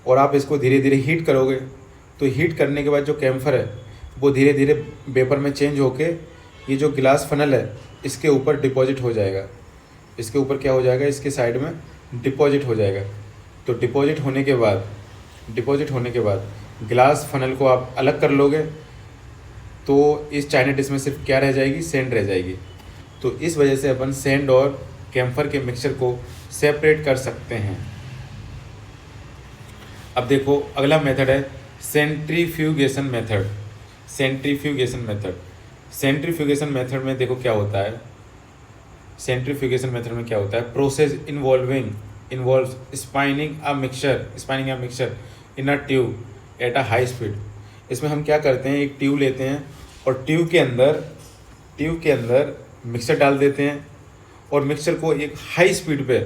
S1: और आप इसको धीरे धीरे हीट करोगे। तो हीट करने के बाद जो कैम्फर है वो धीरे धीरे वेपर में चेंज होके ये जो गिलास फनल है इसके ऊपर डिपॉजिट हो जाएगा, इसके ऊपर क्या हो जाएगा, इसके साइड में डिपॉजिट हो जाएगा। तो डिपॉजिट होने के बाद गिलास फनल को आप अलग कर लोगे तो इस चाइना डिश में सिर्फ क्या रह जाएगी, सैंड रह जाएगी। तो इस वजह से अपन सैंड और कैम्फर के मिक्सचर को सेपरेट कर सकते हैं। अब देखो अगला मेथड है centrifugation method. Centrifugation method, centrifugation method में देखो क्या होता है, सेंट्रीफ्यूगेशन मेथड में क्या होता है, process involves spinning a mixture in a tube at a high speed. इसमें हम क्या करते हैं, एक ट्यूब लेते हैं और ट्यूब के अंदर मिक्सचर डाल देते हैं और मिक्सचर को एक हाई स्पीड पे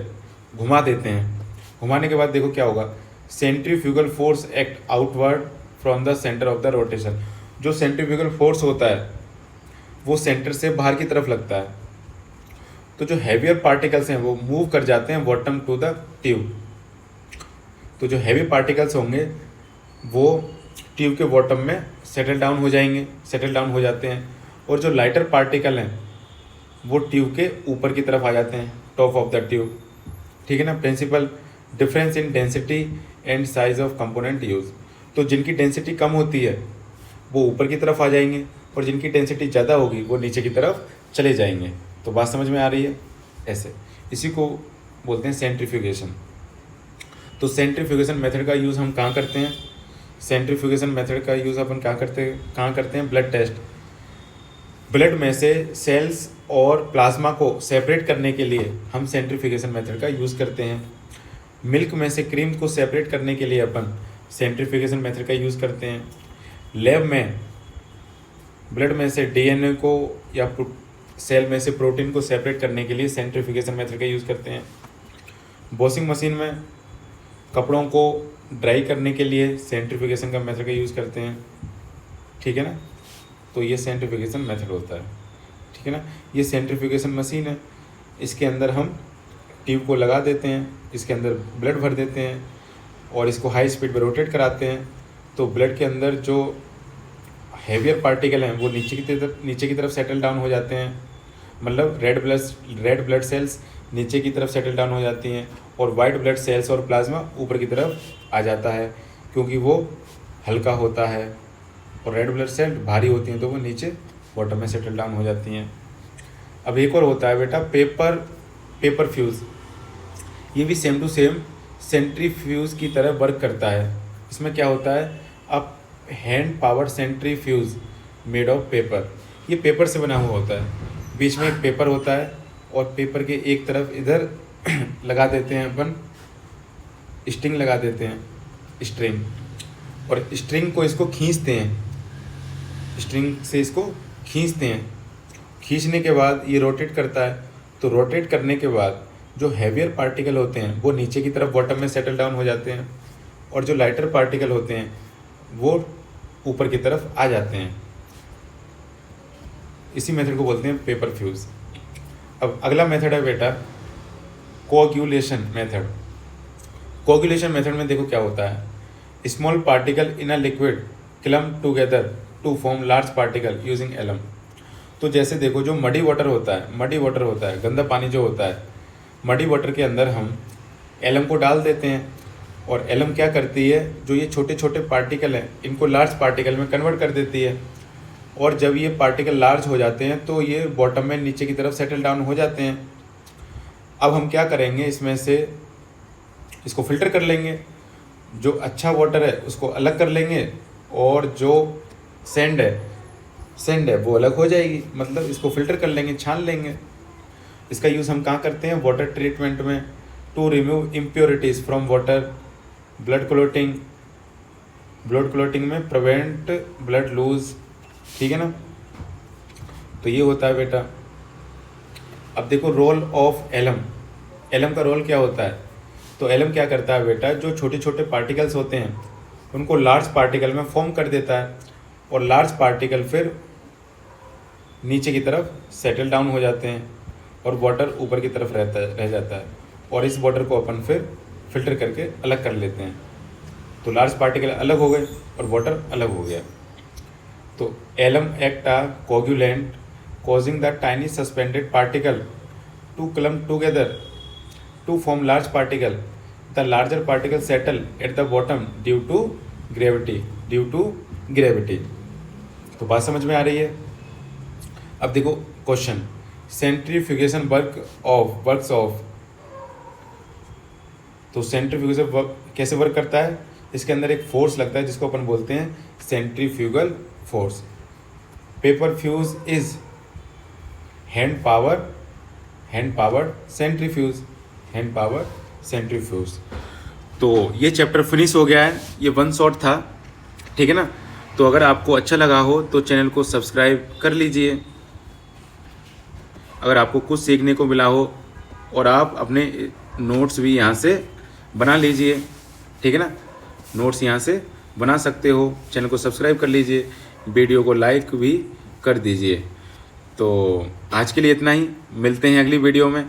S1: घुमा देते हैं। घुमाने के बाद देखो क्या होगा, centrifugal force act outward from the centre of the rotation. जो सेंट्रीफ्यूगल फोर्स होता है वो सेंटर से बाहर की तरफ लगता है, तो जो हैवियर पार्टिकल्स हैं वो मूव कर जाते हैं बॉटम टू द ट्यूब। तो जो हैवी पार्टिकल्स होंगे वो ट्यूब के बॉटम में सेटल डाउन हो जाते हैं, और जो लाइटर पार्टिकल हैं वो ट्यूब के ऊपर की तरफ आ जाते हैं, टॉप ऑफ द ट्यूब। ठीक है ना, principle difference in density and size of component use. तो जिनकी डेंसिटी कम होती है वो ऊपर की तरफ आ जाएंगे और जिनकी डेंसिटी ज़्यादा होगी वो नीचे की तरफ चले जाएंगे। तो बात समझ में आ रही है, ऐसे इसी को बोलते हैं सेंट्रीफ्यूगेशन। तो सेंट्रीफ्यूगेशन मेथड का यूज़ हम कहाँ करते हैं, सेंट्रीफ्यूगेशन मेथड का यूज़ अपन कहाँ करते हैं? Blood test. ब्लड में से सेल्स और प्लाज्मा को सेपरेट करने के लिए हम सेंट्रीफ्यूगेशन मेथड का यूज़ करते हैं। मिल्क में से क्रीम को सेपरेट करने के लिए अपन सेंट्रीफ्यूगेशन मेथड का यूज़ करते हैं। लैब में ब्लड में से डीएनए को या सेल में से प्रोटीन को सेपरेट करने के लिए सेंट्रीफ्यूगेशन मेथड का यूज़ करते हैं। वॉशिंग मशीन में कपड़ों को ड्राई करने के लिए सेंट्रीफ्यूगेशन का मेथड का यूज़ करते हैं। ठीक है ना, तो ये सेंट्रीफ्यूगेशन मेथड होता है। ठीक है ना, ये सेंट्रीफ्यूगेशन मशीन है, इसके अंदर हम ट्यूब को लगा देते हैं, इसके अंदर ब्लड भर देते हैं और इसको हाई स्पीड पर रोटेट कराते हैं। तो ब्लड के अंदर जो हैवियर पार्टिकल हैं वो नीचे की तरफ सेटल डाउन हो जाते हैं, मतलब रेड ब्लड सेल्स नीचे की तरफ सेटल डाउन हो जाती हैं और वाइट ब्लड सेल्स और प्लाज्मा ऊपर की तरफ आ जाता है, क्योंकि वो हल्का होता है और रेड ब्लड सेल भारी होती हैं तो वो नीचे बॉटम में सेटल डाउन हो जाती हैं। अब एक और होता है बेटा पेपर फ्यूज़। ये भी सेम टू सेम सेंट्रीफ्यूज़ की तरह वर्क करता है। इसमें क्या होता है? अब hand power centrifuge made of paper. ये पेपर से बना हुआ होता है, बीच में एक पेपर होता है और पेपर के एक तरफ इधर लगा देते हैं अपन स्ट्रिंग लगा देते हैं, स्ट्रिंग, और स्ट्रिंग को इसको खींचते हैं, स्ट्रिंग से इसको खींचते हैं। खींचने के बाद ये रोटेट करता है, तो रोटेट करने के बाद जो हैवियर पार्टिकल होते हैं वो नीचे की तरफ बॉटम में सेटल डाउन हो जाते हैं और जो लाइटर पार्टिकल होते हैं वो ऊपर की तरफ आ जाते हैं। इसी मेथड को बोलते हैं पेपर फ्यूज़। अब अगला मेथड है बेटा कोagulation मेथड। कोagulation मेथड में देखो क्या होता है, small particle in a liquid clump together to form large particle using alum. तो जैसे देखो जो मडी वाटर होता है, गंदा पानी जो होता है, मडी वाटर के अंदर हम एलम को डाल देते हैं और एलम क्या करती है, जो ये छोटे छोटे पार्टिकल हैं इनको लार्ज पार्टिकल में कन्वर्ट कर देती है और जब ये पार्टिकल लार्ज हो जाते हैं तो ये बॉटम में नीचे की तरफ सेटल डाउन हो जाते हैं। अब हम क्या करेंगे, इसमें से इसको फिल्टर कर लेंगे, जो अच्छा वाटर है उसको अलग कर लेंगे और जो सैंड है वो अलग हो जाएगी, मतलब इसको फिल्टर कर लेंगे, छान लेंगे। इसका यूज़ हम कहाँ करते हैं? वाटर ट्रीटमेंट में, to remove impurities from water, blood clotting में प्रिवेंट ब्लड लूज। ठीक है ना, तो ये होता है बेटा। अब देखो रोल ऑफ एलम का रोल क्या होता है? तो एलम क्या करता है बेटा, जो छोटे छोटे पार्टिकल्स होते हैं उनको लार्ज पार्टिकल में फॉर्म कर देता है और लार्ज पार्टिकल फिर नीचे की तरफ सेटल डाउन हो जाते हैं और वाटर ऊपर की तरफ रह जाता है और इस वाटर को अपन फिर फिल्टर करके अलग कर लेते हैं। तो लार्ज पार्टिकल अलग हो गए और वाटर अलग हो गया। तो alum act a coagulant causing the tiny suspended particle to clump together to form large particle. The larger particle settle at the bottom due to gravity. तो बात समझ में आ रही है? अब देखो क्वेश्चन, सेंट्रीफ्यूगेशन वर्क्स ऑफ। तो सेंट्रीफ्यूगेशन कैसे वर्क करता है? इसके अंदर एक फोर्स लगता है जिसको अपन बोलते हैं centrifugal force. Paper fuse is hand powered centrifuge. तो ये चैप्टर फिनिश हो गया है, ये वन शॉट था। ठीक है ना, तो अगर आपको अच्छा लगा हो तो चैनल को सब्सक्राइब कर लीजिए। अगर आपको कुछ सीखने को मिला हो और आप अपने नोट्स भी यहाँ से बना लीजिए। ठीक है ना, नोट्स यहाँ से बना सकते हो। चैनल को सब्सक्राइब कर लीजिए, वीडियो को लाइक भी कर दीजिए। तो आज के लिए इतना ही, मिलते हैं अगली वीडियो में।